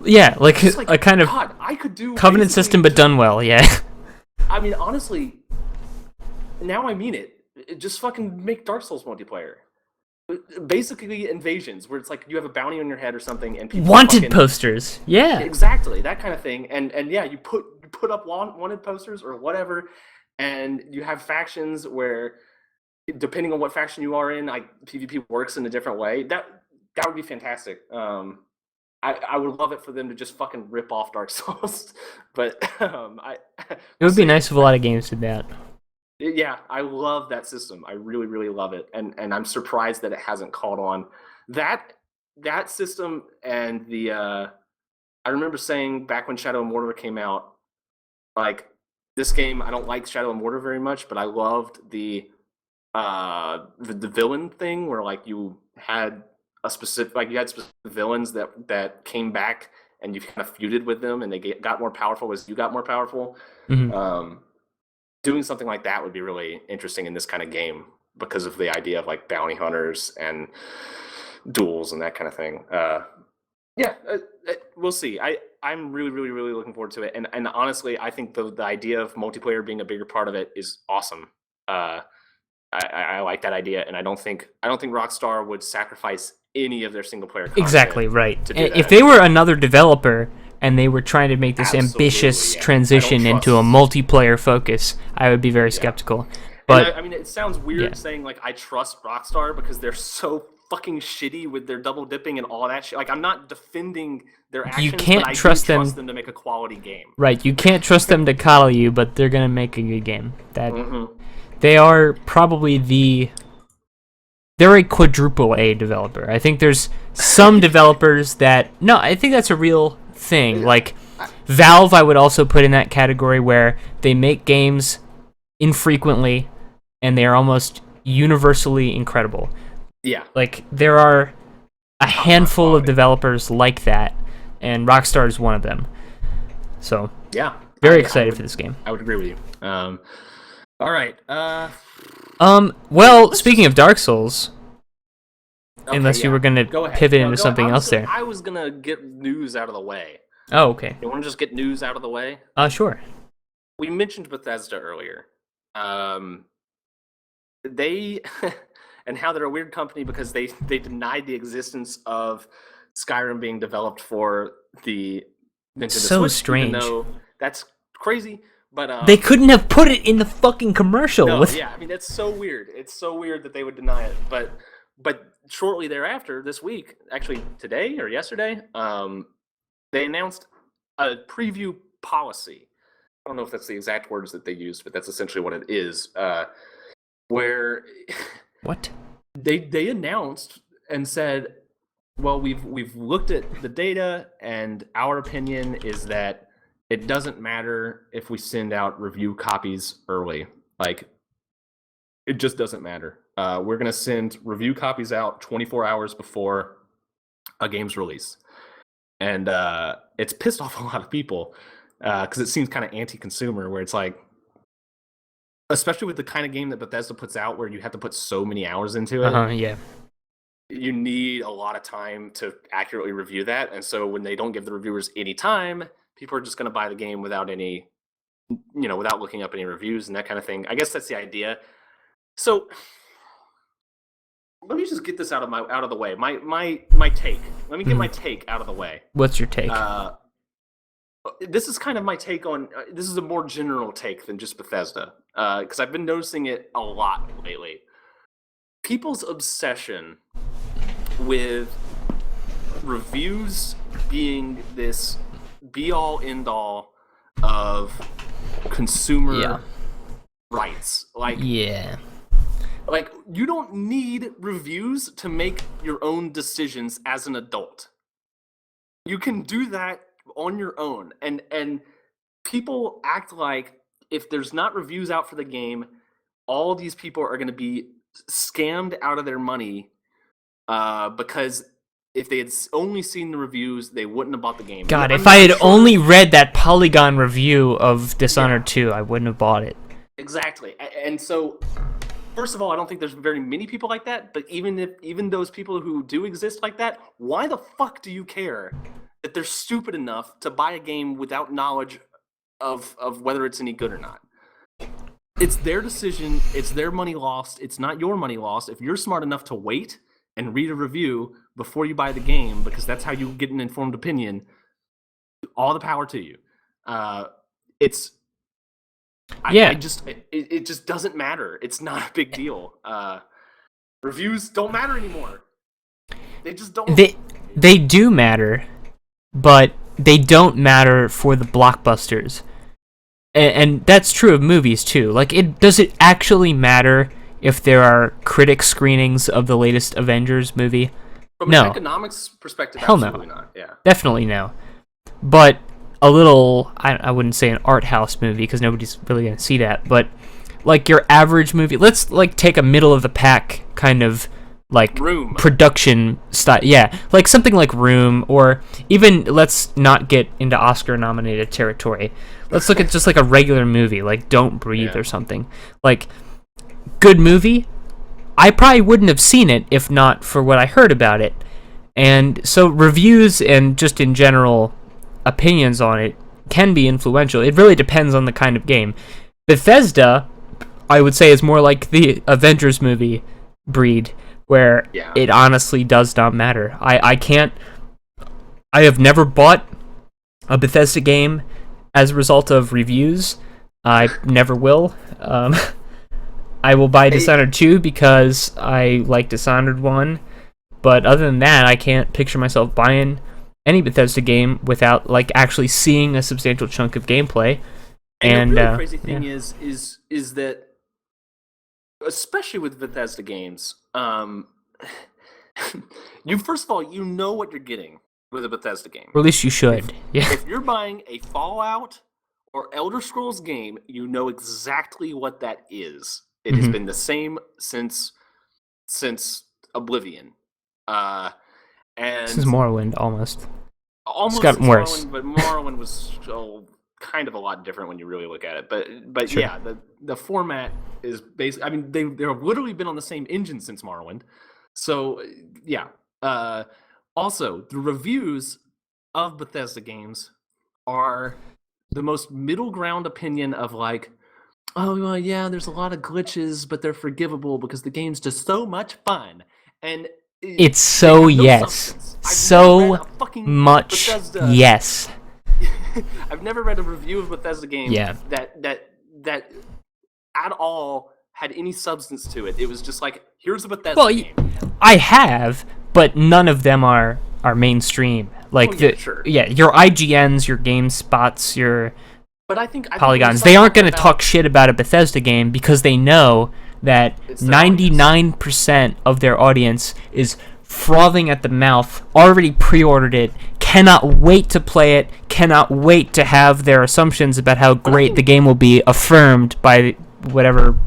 yeah, like a kind of I could do Covenant system but done well, yeah. I mean, honestly, now I mean it. Just fucking make Dark Souls multiplayer. basically invasions where it's like you have a bounty on your head or something, and people wanted posters. Yeah, exactly that kind of thing. And yeah, you put up wanted posters or whatever, and you have factions where, depending on what faction you are in, like PvP works in a different way. That would be fantastic. I would love it for them to just fucking rip off Dark Souls, but it would be nice if a lot of games did that. Yeah, I love that system. I really, really love it, and I'm surprised that it hasn't caught on. That system and the I remember saying back when Shadow of Mordor came out, like, this game, I don't like Shadow of Mordor very much, but I loved the villain thing where like you had specific villains that came back and you kind of feuded with them and they got more powerful as you got more powerful. Mm-hmm. Doing something like that would be really interesting in this kind of game because of the idea of like bounty hunters and duels and that kind of thing. We'll see. I'm really, really, really looking forward to it. And honestly, I think the idea of multiplayer being a bigger part of it is awesome. I like that idea, and I don't think Rockstar would sacrifice any of their single player content. Exactly right. If they were another developer and they were trying to make this ambitious transition into a multiplayer focus, I would be very skeptical. But I mean, it sounds weird saying like I trust Rockstar because they're so fucking shitty with their double dipping and all that shit. Like, I'm not defending their actions, but I do trust them to make a quality game. Right, you can't trust them to coddle you, but they're gonna make a good game. They are probably they're a quadruple A developer. I think there's some developers that I think that's a real thing. Like Valve, I would also put in that category where they make games infrequently and they are almost universally incredible. Yeah. Like there are a handful of developers like that, and Rockstar is one of them. So yeah, very excited for this game. I would agree with you. All right. Well, speaking of Dark Souls, unless you were going to pivot into something else there. I was going to get news out of the way. Oh, okay. You want to just get news out of the way? Sure. We mentioned Bethesda earlier. They and how they're a weird company because they denied the existence of Skyrim being developed for the Nintendo Switch. Strange. Even though that's crazy. But they couldn't have put it in the fucking commercial. Yeah, I mean, it's so weird. It's so weird that they would deny it. But shortly thereafter, this week, actually today or yesterday, they announced a preview policy. I don't know if that's the exact words that they used, but that's essentially what it is. Where what they announced and said, well, we've looked at the data, and our opinion is that it doesn't matter if we send out review copies early. Like, it just doesn't matter. We're going to send review copies out 24 hours before a game's release. And it's pissed off a lot of people because it seems kind of anti-consumer, where it's like, especially with the kind of game that Bethesda puts out where you have to put so many hours into it. Yeah. You need a lot of time to accurately review that. And so when they don't give the reviewers any time, people are just going to buy the game without any, without looking up any reviews and that kind of thing. I guess that's the idea. So let me just get this out of the way. My take. Let me get my take out of the way. What's your take? This is kind of my take on. This is a more general take than just Bethesda, because I've been noticing it a lot lately. People's obsession with reviews being this be-all, end-all of consumer rights. Like you don't need reviews to make your own decisions as an adult. You can do that on your own, and people act like if there's not reviews out for the game, all these people are going to be scammed out of their money because if they had only seen the reviews, they wouldn't have bought the game. God, if I had only read that Polygon review of Dishonored 2, I wouldn't have bought it. Exactly. And so, first of all, I don't think there's very many people like that, but even those people who do exist like that, why the fuck do you care that they're stupid enough to buy a game without knowledge of whether it's any good or not? It's their decision. It's their money lost. It's not your money lost. If you're smart enough to wait and read a review before you buy the game, because that's how you get an informed opinion, all the power to you. It just doesn't matter. It's not a big deal. Reviews don't matter anymore. They just don't. They do matter, but they don't matter for the blockbusters. And that's true of movies too. Like, does it actually matter if there are critic screenings of the latest Avengers movie? From an economics perspective, hell absolutely no. not. Yeah. Definitely no. But a little, I wouldn't say an art house movie, because nobody's really going to see that, but like your average movie, let's like take a middle of the pack kind of like Room. Production style. Yeah, like something like Room, or even, let's not get into Oscar nominated territory. Let's look at just like a regular movie, like Don't Breathe or something. Like, good movie. I probably wouldn't have seen it if not for what I heard about it. And so reviews and just in general opinions on it can be influential. It really depends on the kind of game. Bethesda, I would say, is more like the Avengers movie breed, where it honestly does not matter. I have never bought a Bethesda game as a result of reviews. I never will. I will buy Dishonored 2 because I like Dishonored 1, but other than that, I can't picture myself buying any Bethesda game without like actually seeing a substantial chunk of gameplay. And the really crazy thing is that, especially with Bethesda games, you first of all, you know what you're getting with a Bethesda game. Or at least you should. If you're buying a Fallout or Elder Scrolls game, you know exactly what that is. It has been the same since Oblivion. And this is Morrowind, almost. Almost it's gotten worse. Morrowind, but Morrowind was still kind of a lot different when you really look at it. But sure. Yeah, the format is basically. I mean, they've literally been on the same engine since Morrowind. So yeah. Also, the reviews of Bethesda games are the most middle ground opinion of like, oh well, yeah, there's a lot of glitches, but they're forgivable because the game's just so much fun. And it's so yes, so much Bethesda. Yes. I've never read a review of Bethesda game that at all had any substance to it. It was just like, here's a Bethesda game. I have, but none of them are mainstream. Like your IGNs, your GameSpots, your Polygons. They aren't going to talk shit about a Bethesda game because they know that 99% of their audience is frothing at the mouth, already pre-ordered it, cannot wait to play it, cannot wait to have their assumptions about how great the game will be affirmed by whatever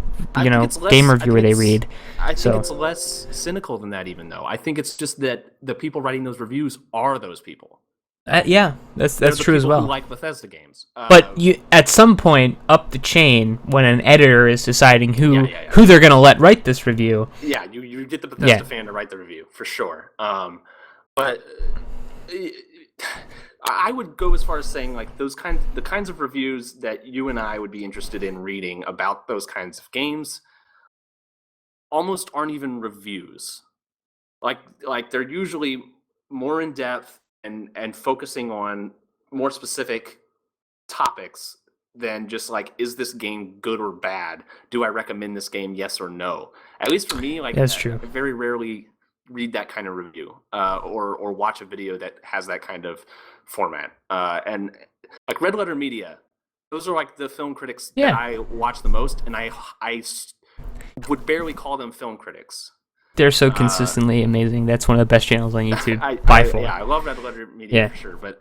game reviewer they read. I think it's less cynical than that, even though. I think it's just that the people writing those reviews are those people. That's true as well. Who like Bethesda games, but you at some point up the chain, when an editor is deciding who they're gonna let write this review, you get the Bethesda fan to write the review for sure. But I would go as far as saying like the kinds of reviews that you and I would be interested in reading about those kinds of games almost aren't even reviews. Like they're usually more in depth and focusing on more specific topics than just like, is this game good or bad? Do I recommend this game? Yes or no? At least for me, like that's true. I very rarely read that kind of review or watch a video that has that kind of format. And like Red Letter Media, those are like the film critics that I watch the most, and I would barely call them film critics. They're so consistently amazing. That's one of the best channels on YouTube by far. Yeah, I love Red Letter Media for sure. But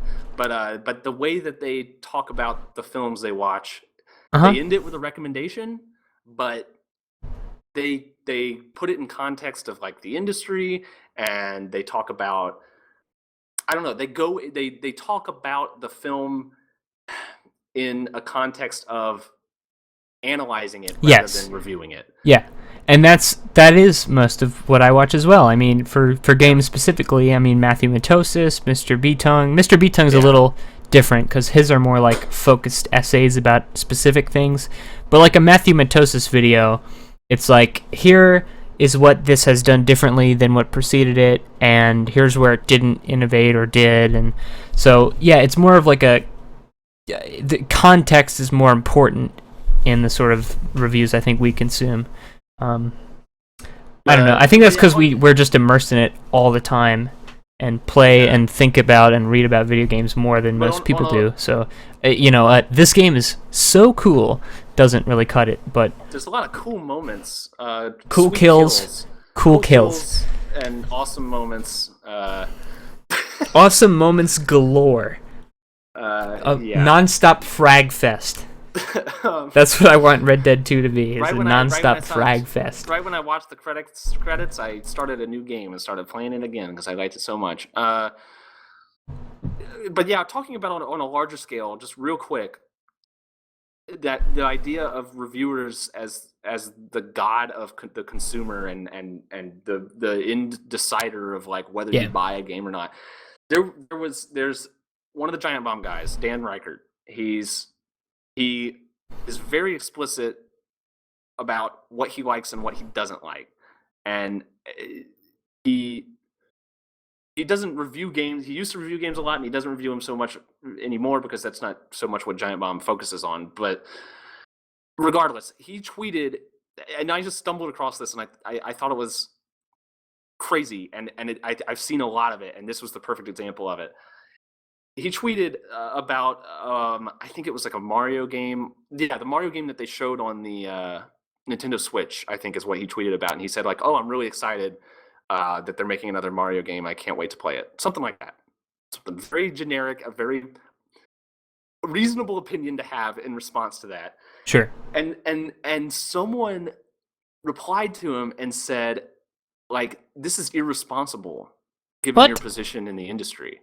the way that they talk about the films they watch, they end it with a recommendation, but they put it in context of like the industry, and they talk about, I don't know, they talk about the film in a context of analyzing it rather than reviewing it. Yeah. And that is most of what I watch as well. I mean, for games specifically, I mean, Matthew Matosis, Mr. B-Tongue. Mr. B-Tongue's a little different because his are more like focused essays about specific things. But like a Matthew Matosis video, it's like, here is what this has done differently than what preceded it, and here's where it didn't innovate or did. And so, yeah, it's more of like the context is more important in the sort of reviews I think we consume. I don't know. I think that's because we're just immersed in it all the time and play and think about and read about video games more than most people do. So, this game is so cool. Doesn't really cut it, but there's a lot of cool moments. Cool kills. Cool kills. And awesome moments. Awesome moments galore. Non-stop frag fest. That's what I want Red Dead 2 to be. It's a non-stop frag fest. Right when I watched the credits, I started a new game and started playing it again because I liked it so much. But yeah, talking about on a larger scale, just real quick, that the idea of reviewers as the god of the consumer and the end decider of like whether you buy a game or not. There's one of the Giant Bomb guys, Dan Reichert. He is very explicit about what he likes and what he doesn't like, and he doesn't review games. He used to review games a lot, and he doesn't review them so much anymore because that's not so much what Giant Bomb focuses on. But regardless, he tweeted, and I just stumbled across this, and I thought it was crazy, and I've seen a lot of it, and this was the perfect example of it. He tweeted about, I think it was like a Mario game. Yeah, the Mario game that they showed on the Nintendo Switch, I think is what he tweeted about. And he said like, oh, I'm really excited that they're making another Mario game. I can't wait to play it. Something like that. Something very generic, a very reasonable opinion to have in response to that. Sure. And someone replied to him and said, like, this is irresponsible given your position in the industry.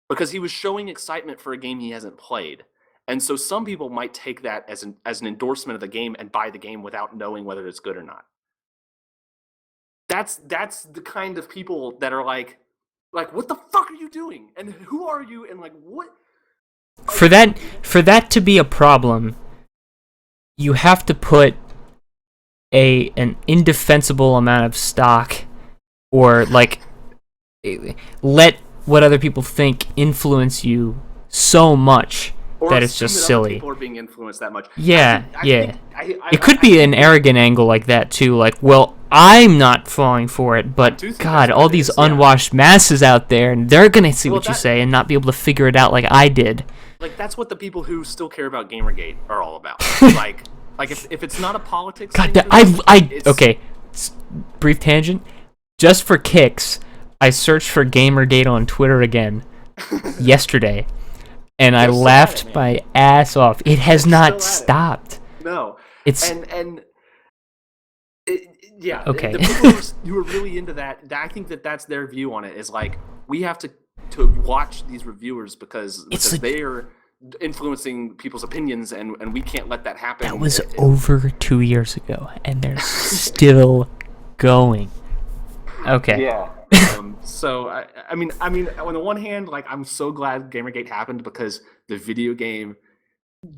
Because he was showing excitement for a game he hasn't played. And so some people might take that as an endorsement of the game and buy the game without knowing whether it's good or not. That's the kind of people that are like, what the fuck are you doing? And who are you? And like, what? For that to be a problem, you have to put an indefensible amount of stock, or like let what other people think influence you so much that it's just silly. People are being influenced that much. Yeah, it could be an arrogant angle like that too. Like, well, I'm not falling for it, but God, all these unwashed masses out there, and they're gonna see what you say and not be able to figure it out like I did. Like, that's what the people who still care about Gamergate are all about. like if it's not a politics. God, okay. Brief tangent. Just for kicks, I searched for Gamergate on Twitter again yesterday, and I laughed my ass off. It has not stopped. No, it's yeah. Okay. The people who are really into that, I think that's their view on it. Is like, we have to watch these reviewers because they are influencing people's opinions, and we can't let that happen. That was over 2 years ago, and they're still going. Okay. Yeah. So I mean, on the one hand, like, I'm so glad Gamergate happened because the video game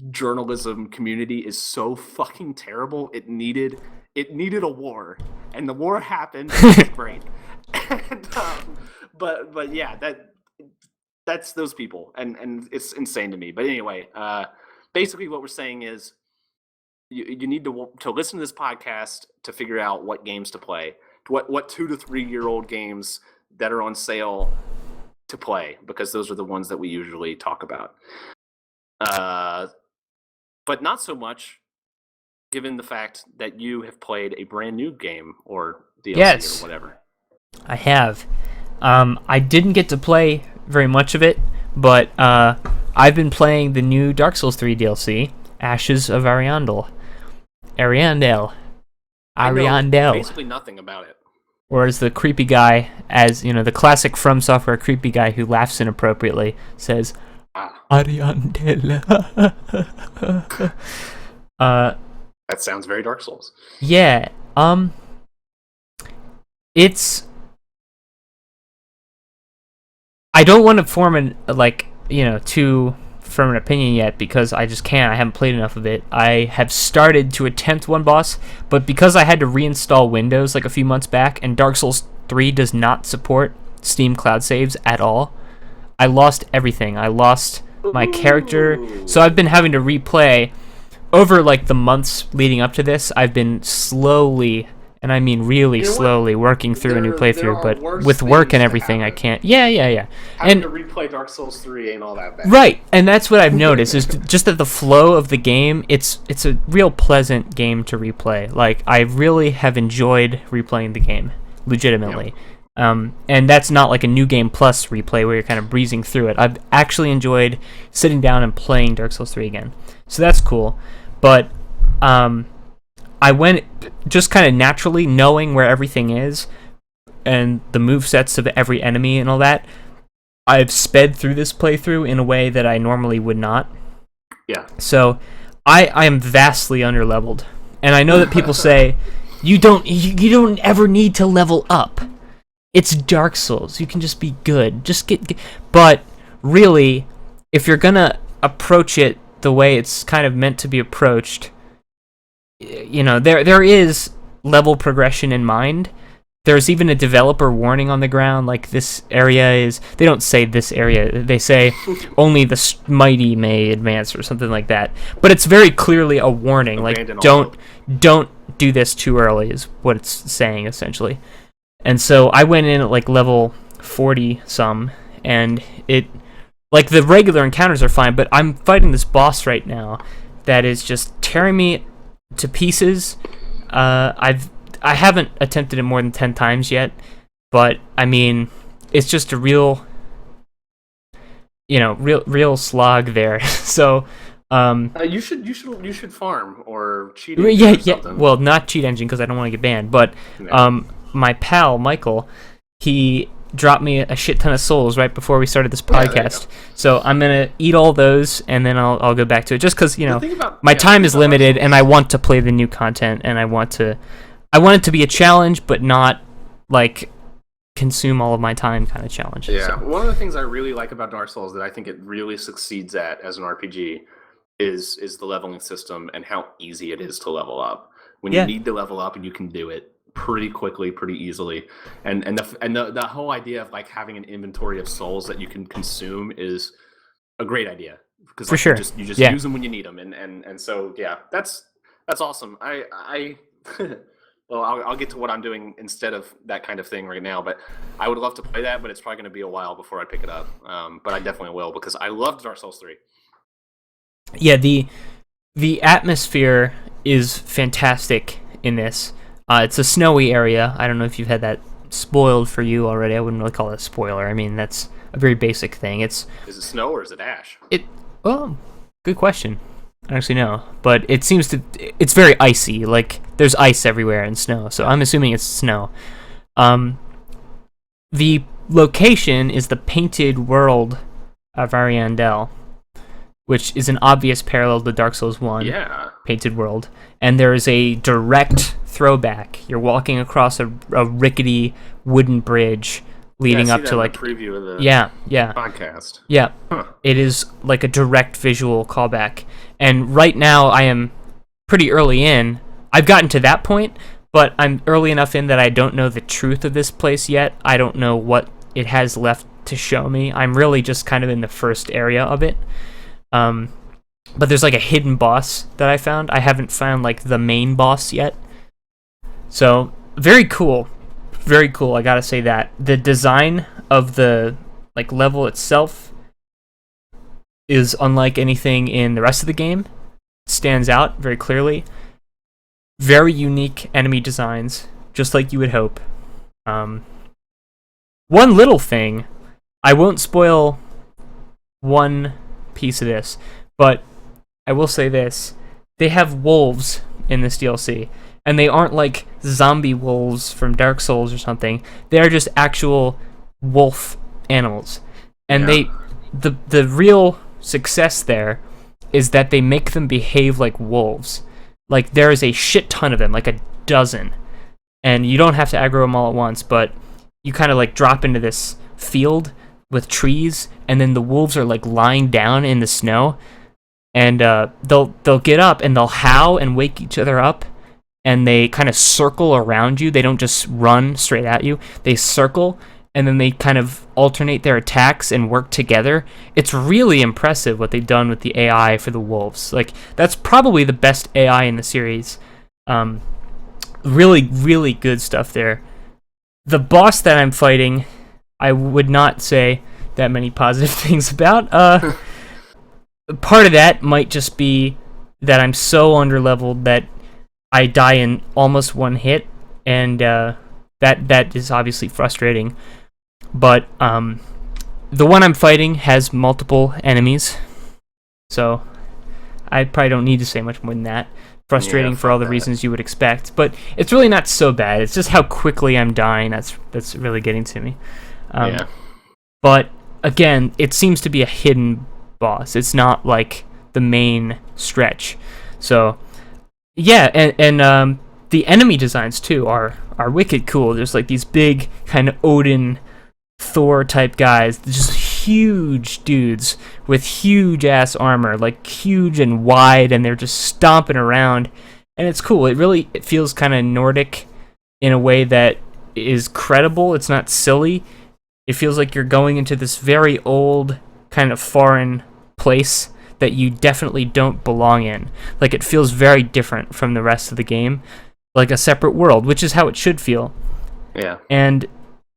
journalism community is so fucking terrible. It needed a war, and the war happened. It's great. And, but yeah, that's those people, and it's insane to me. But anyway, basically what we're saying is you need to listen to this podcast to figure out what games to play. What 2 to 3 year old games that are on sale to play, because those are the ones that we usually talk about. But not so much given the fact that you have played a brand new game or DLC or whatever. I have. I didn't get to play very much of it, but I've been playing the new Dark Souls 3 DLC, Ashes of Ariandel. Ariandel. Basically nothing about it. Or as the creepy guy, the classic From Software creepy guy who laughs inappropriately, says, Ariandel. That sounds very Dark Souls. Yeah. It's... I don't want to form too firm an opinion yet because I just can't. I haven't played enough of it. I have started to attempt one boss, but because I had to reinstall Windows like a few months back, and Dark Souls 3 does not support Steam cloud saves at all, I lost everything. I lost my character, so I've been having to replay over like the months leading up to this. I've been slowly, and I mean really slowly, working through a new playthrough, but with work and everything I can't. Yeah. Having to replay Dark Souls 3 ain't all that bad. Right, and that's what I've noticed is just that the flow of the game, it's a real pleasant game to replay. Like, I really have enjoyed replaying the game, legitimately. And that's not like a New Game Plus replay where you're kind of breezing through it. I've actually enjoyed sitting down and playing Dark Souls 3 again. So that's cool. But I went just kind of naturally knowing where everything is and the movesets of every enemy and all that. I've sped through this playthrough in a way that I normally would not. Yeah. So I am vastly underleveled. And I know that people say, you don't ever need to level up. It's Dark Souls. You can just be good. Just get. But really, if you're gonna approach it the way it's kind of meant to be approached, you know, there is level progression in mind. There's even a developer warning on the ground, like this area is. They don't say this area. They say only the mighty may advance or something like that. But it's very clearly a warning. Like don't do this too early is what it's saying essentially. And so I went in at like level 40 some, and it, like, the regular encounters are fine, but I'm fighting this boss right now that is just tearing me to pieces. I haven't attempted it more than 10 times yet, but I mean, it's just a real slog there. So you should farm or cheat. Yeah. Well, not cheat engine because I don't want to get banned, but my pal Michael, he dropped me a shit ton of souls right before we started this podcast. So I'm gonna eat all those and then I'll go back to it, just because my time is limited and I want to play the new content, and I want it to be a challenge, but not like consume all of my time kind of challenge. Yeah, so. One of the things I really like about Dark Souls that I think it really succeeds at as an RPG is the leveling system and how easy it is to level up. When you need to level up, and you can do it pretty quickly, pretty easily, and the whole idea of like having an inventory of souls that you can consume is a great idea, because for sure you just use them when you need them, and so that's awesome. I well, I'll get to what I'm doing instead of that kind of thing right now, but I would love to play that, but it's probably going to be a while before I pick it up. But I definitely will, because I loved Dark Souls 3. Yeah, the atmosphere is fantastic in this. It's a snowy area. I don't know if you've had that spoiled for you already. I wouldn't really call it a spoiler. I mean, that's a very basic thing. Is it snow or is it ash? Oh, good question. I don't actually know, but it's very icy. Like, there's ice everywhere and snow, so I'm assuming it's snow. The location is the painted world of Ariandel, which is an obvious parallel to Dark Souls 1. Yeah. Painted world. And there is a direct throwback. You're walking across a rickety wooden bridge leading up to like a preview of the podcast. Yeah. Huh. It is like a direct visual callback. And right now I am pretty early in. I've gotten to that point, but I'm early enough in that I don't know the truth of this place yet. I don't know what it has left to show me. I'm really just kind of in the first area of it. But there's like a hidden boss that I found. I haven't found like the main boss yet. So, very cool. Very cool, I gotta say that. The design of the like level itself is unlike anything in the rest of the game. It stands out very clearly. Very unique enemy designs, just like you would hope. One little thing, I won't spoil one piece of this, but I will say this. They have wolves in this DLC, and they aren't like zombie wolves from Dark Souls or something. They are just actual wolf animals. And the real success there is that they make them behave like wolves. Like, there is a shit ton of them, like a dozen. And you don't have to aggro them all at once, but you kind of like drop into this field with trees, and then the wolves are like lying down in the snow, and they'll get up and they'll howl and wake each other up, and they kind of circle around you. They don't just run straight at you. They circle, and then they kind of alternate their attacks and work together. It's really impressive what they've done with the AI for the wolves. Like, that's probably the best AI in the series. Really, really good stuff there. The boss that I'm fighting, I would not say that many positive things about. Part of that might just be that I'm so underleveled that I die in almost one hit, and that is obviously frustrating. But the one I'm fighting has multiple enemies, so I probably don't need to say much more than that. Frustrating for all the reasons you would expect, but it's really not so bad. It's just how quickly I'm dying that's really getting to me. But again, it seems to be a hidden boss. It's not like the main stretch. So yeah, and the enemy designs too are wicked cool. There's like these big kind of Odin, Thor type guys, just huge dudes with huge ass armor, like huge and wide, and they're just stomping around, and it's cool. It feels kind of Nordic in a way that is credible. It's not silly. It feels like you're going into this very old kind of foreign place that you definitely don't belong in. Like, it feels very different from the rest of the game, like a separate world, which is how it should feel. Yeah. And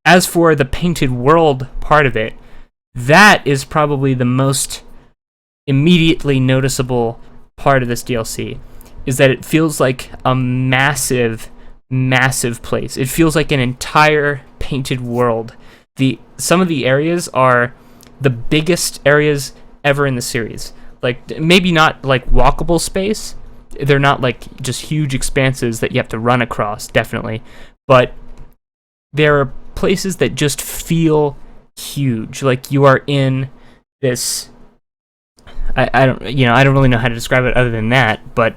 as for the painted world part of it, that is probably the most immediately noticeable part of this DLC, is that it feels like a massive, massive place. It feels like an entire painted world. Some of the areas are the biggest areas ever in the series. Like, maybe not like walkable space. They're not like just huge expanses that you have to run across, definitely. But there are places that just feel huge. Like you are in this. I don't really know how to describe it other than that. But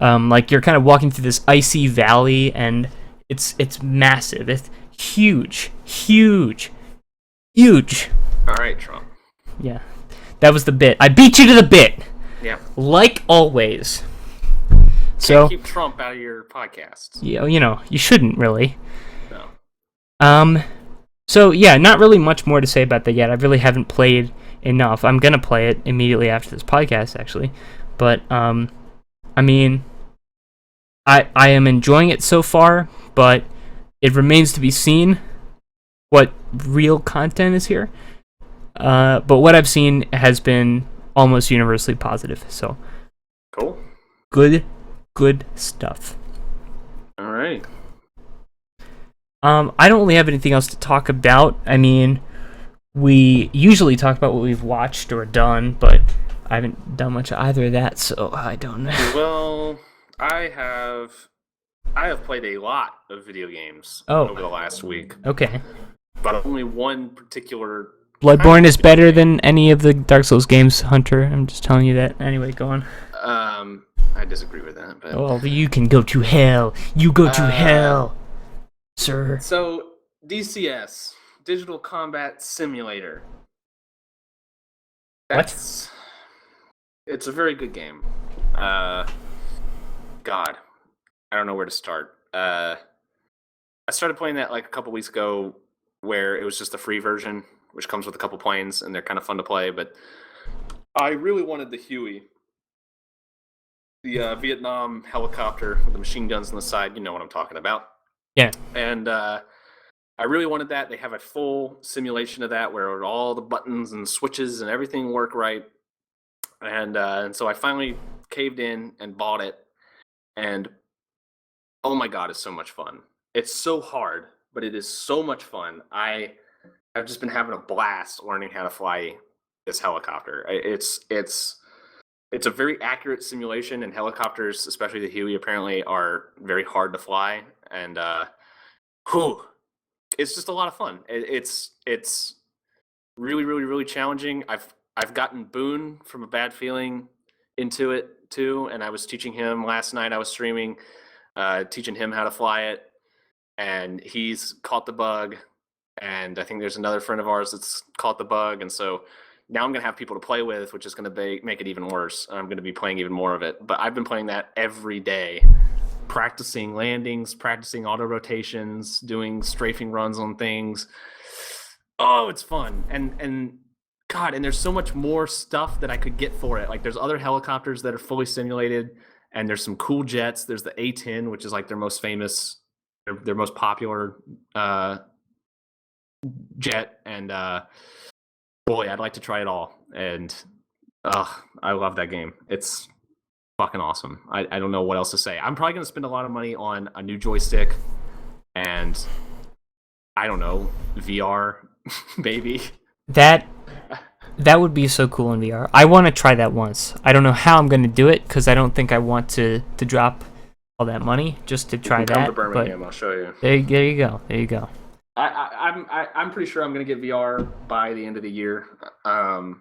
like you're kind of walking through this icy valley, and it's massive. It's huge. All right, Trump. Yeah, that was the bit. I beat you to the bit. Yeah. Like always. So keep Trump out of your podcast. Yeah, you shouldn't really. No. So yeah, not really much more to say about that yet. I really haven't played enough. I'm gonna play it immediately after this podcast, actually. But I mean, I am enjoying it so far, but it remains to be seen what real content is here. But what I've seen has been almost universally positive. So cool. Good stuff. All right. I don't really have anything else to talk about. I mean, we usually talk about what we've watched or done, but I haven't done much of either of that, so I don't know. Well, I have played a lot of video games over the last week. Okay. But only one particular. Bloodborne is better than any of the Dark Souls games, Hunter. I'm just telling you that. Anyway, go on. I disagree with that. But well, you can go to hell. You go to hell, sir. So, DCS, Digital Combat Simulator. It's a very good game. God, I don't know where to start. I started playing that like a couple weeks ago, where it was just the free version, which comes with a couple planes, and they're kind of fun to play. But I really wanted the Huey, the Vietnam helicopter with the machine guns on the side. You know what I'm talking about. Yeah. And I really wanted that. They have a full simulation of that where all the buttons and switches and everything work right. And so I finally caved in and bought it. And oh my God, it's so much fun. It's so hard, but it is so much fun. I've just been having a blast learning how to fly this helicopter. It's a very accurate simulation, and helicopters, especially the Huey, apparently are very hard to fly. And it's just a lot of fun. It's really, really, really challenging. I've gotten Boone from A Bad Feeling into it too, and I was teaching him last night. I was streaming, teaching him how to fly it, and he's caught the bug. and I think there's another friend of ours that's caught the bug, and so now I'm gonna have people to play with, which is gonna make it even worse. I'm gonna be playing even more of it, but I've been playing that every day, practicing landings, practicing auto rotations, doing strafing runs on things. Oh, it's fun, and God, and there's so much more stuff that I could get for it. Like there's other helicopters that are fully simulated, and there's some cool jets. There's the A-10, which is like their most famous, their most popular jet, and boy, I'd like to try it all. And I love that game. It's fucking awesome. I don't know what else to say. I'm probably gonna spend a lot of money on a new joystick, and I don't know, VR, maybe. That would be so cool in VR. I want to try that once. I don't know how I'm going to do it because I don't think I want to drop all that money just to try that. Come to Birmingham, I'll show you. There you go. There you go. I'm pretty sure I'm going to get VR by the end of the year. You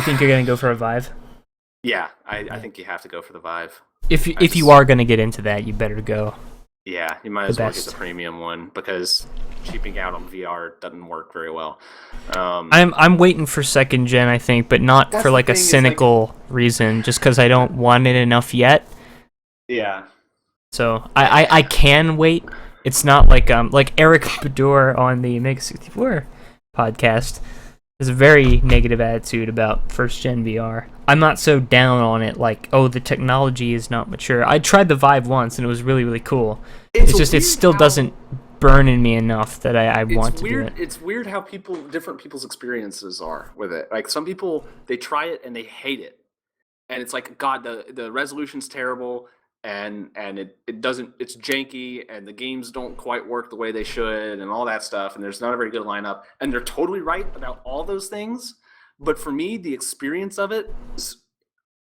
think you're going to go for a Vive? Yeah, I think you have to go for the Vive. If you are going to get into that, you better go. Yeah, you might as well get the premium one because cheaping out on VR doesn't work very well. I'm waiting for second gen, I think, but not for like a cynical reason, just because I don't want it enough yet. Yeah. So I can wait. It's not like Eric Bador on the Mega 64 podcast has a very negative attitude about first gen VR. I'm not so down on it, like, oh, the technology is not mature. I tried the Vive once and it was really, really cool. It's just, it still doesn't burn in me enough that I want to do it. It's weird how different people's experiences are with it. Like, some people, they try it and they hate it. And it's like, God, the resolution's terrible, and it doesn't, it's janky, and the games don't quite work the way they should, and all that stuff, and there's not a very good lineup. And they're totally right about all those things. But for me, the experience of it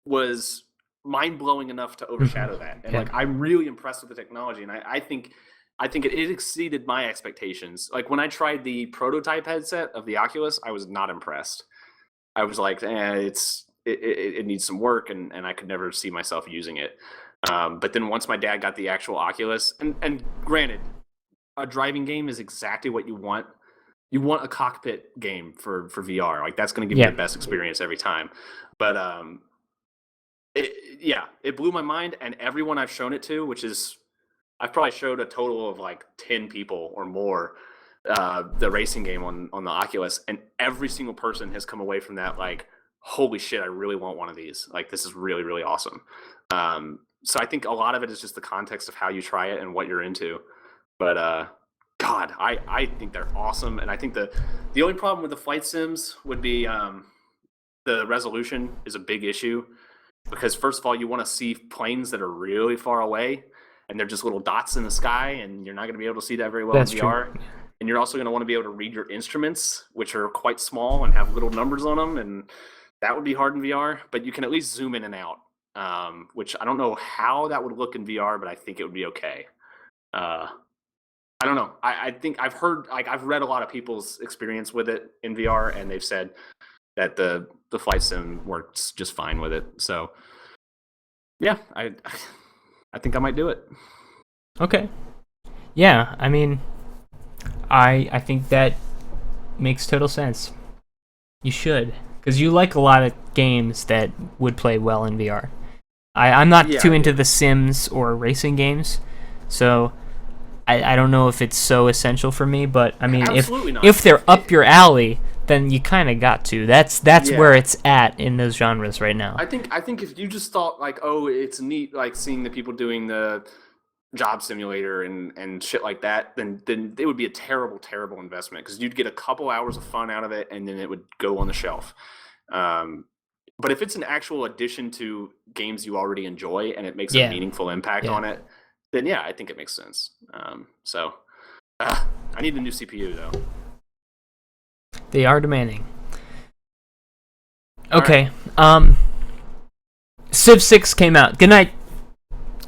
was mind-blowing enough to overshadow that. And like, I'm really impressed with the technology, and I think it exceeded my expectations. Like, when I tried the prototype headset of the Oculus, I was not impressed. I was like, it needs some work, and I could never see myself using it. But then once my dad got the actual Oculus, and granted, a driving game is exactly what you want. You want a cockpit game for VR. Like, that's going to give you the best experience every time. But it blew my mind, and everyone I've shown it to, which is, I've probably showed a total of like 10 people or more the racing game on the Oculus, and every single person has come away from that like, holy shit, I really want one of these. Like, this is really, really awesome. So I think a lot of it is just the context of how you try it and what you're into. But God, I think they're awesome, and I think the only problem with the flight sims would be the resolution is a big issue, because first of all, you want to see planes that are really far away, and they're just little dots in the sky, and you're not going to be able to see that very well in VR. True. And you're also going to want to be able to read your instruments, which are quite small and have little numbers on them, and that would be hard in VR. But you can at least zoom in and out, which I don't know how that would look in VR, but I think it would be okay. I don't know. I think I've heard, like, I've read a lot of people's experience with it in VR, and they've said that the flight sim works just fine with it. So yeah, I think I might do it. Okay. Yeah, I mean, I think that makes total sense. You should, because you like a lot of games that would play well in VR. I'm not too into the Sims or racing games, so I don't know if it's so essential for me. But I mean, if they're up your alley, then you kind of got to. That's where it's at in those genres right now. I think if you just thought like, oh, it's neat, like seeing the people doing the job simulator and shit like that, then it would be a terrible, terrible investment, because you'd get a couple hours of fun out of it, and then it would go on the shelf. But if it's an actual addition to games you already enjoy, and it makes a meaningful impact on it, then I think it makes sense. So I need a new CPU though. They are demanding. Okay. Civ 6 came out. Good night.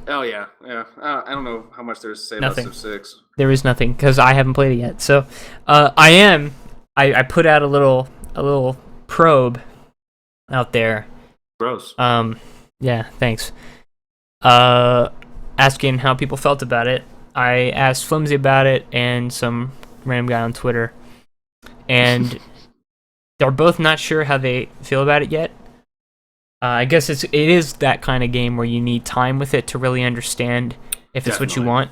Oh yeah. I don't know how much there's to say about Civ 6. There is nothing, because I haven't played it yet. So I put out a little probe out there. Gross. Yeah, thanks. Asking how people felt about it. I asked Flimsy about it and some random guy on Twitter, and they're both not sure how they feel about it yet. I guess it is that kind of game where you need time with it to really understand if it's what you want.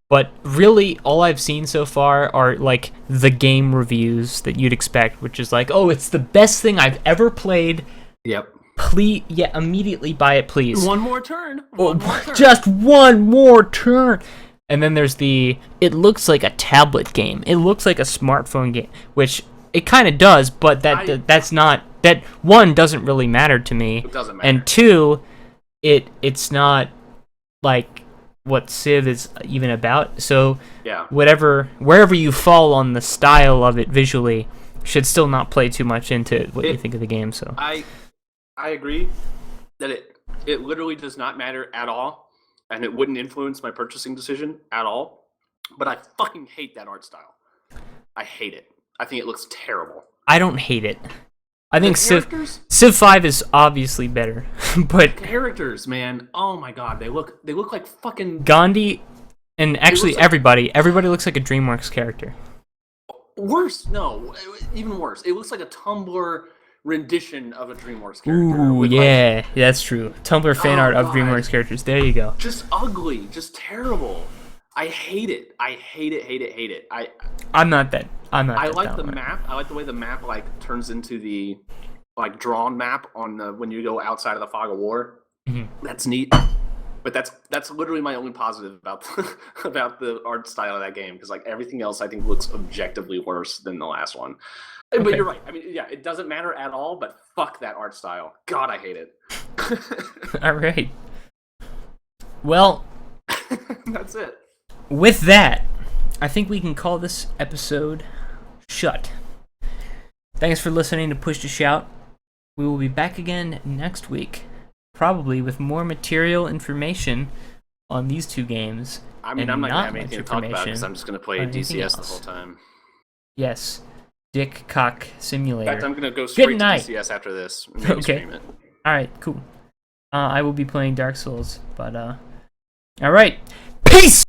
But really, all I've seen so far are like the game reviews that you'd expect, which is like, oh, it's the best thing I've ever played. Yep. Please, yeah, immediately buy it, please. One more turn. Just one more turn. And then there's it looks like a tablet game. It looks like a smartphone game, which it kind of does, but that's not, that one doesn't really matter to me. It doesn't matter. And two, it's not like what Civ is even about. So yeah, wherever you fall on the style of it visually should still not play too much into what you think of the game. So I agree that it literally does not matter at all, and it wouldn't influence my purchasing decision at all. But I fucking hate that art style. I hate it. I think it looks terrible. I don't hate it. I think Civ 5 is obviously better, but characters, man, oh my god, they look like fucking Gandhi, and actually everybody looks like a DreamWorks character. Worse, no, even worse. It looks like a Tumblr rendition of a DreamWorks character. Ooh, yeah, that's true. Tumblr fan art of DreamWorks characters. There you go. Just ugly, just terrible. I hate it. I hate it. I'm not that. I like the map. I like the way the map like turns into the like drawn map on the when you go outside of the fog of war. Mm-hmm. That's neat. But that's literally my only positive about about the art style of that game, because like everything else I think looks objectively worse than the last one. Okay. But you're right. I mean, yeah, it doesn't matter at all. But fuck that art style. God, I hate it. All right. Well, that's it. With that, I think we can call this episode shut. Thanks for listening to Push to Shout. We will be back again next week, probably with more material information on these two games. I mean, I'm not going to have anything to talk about because I'm just going to play DCS the whole time. Yes. Dick Cock Simulator. In fact, I'm going to go straight to DCS after this. Maybe stream it. Alright, cool. I will be playing Dark Souls, but, alright. Peace!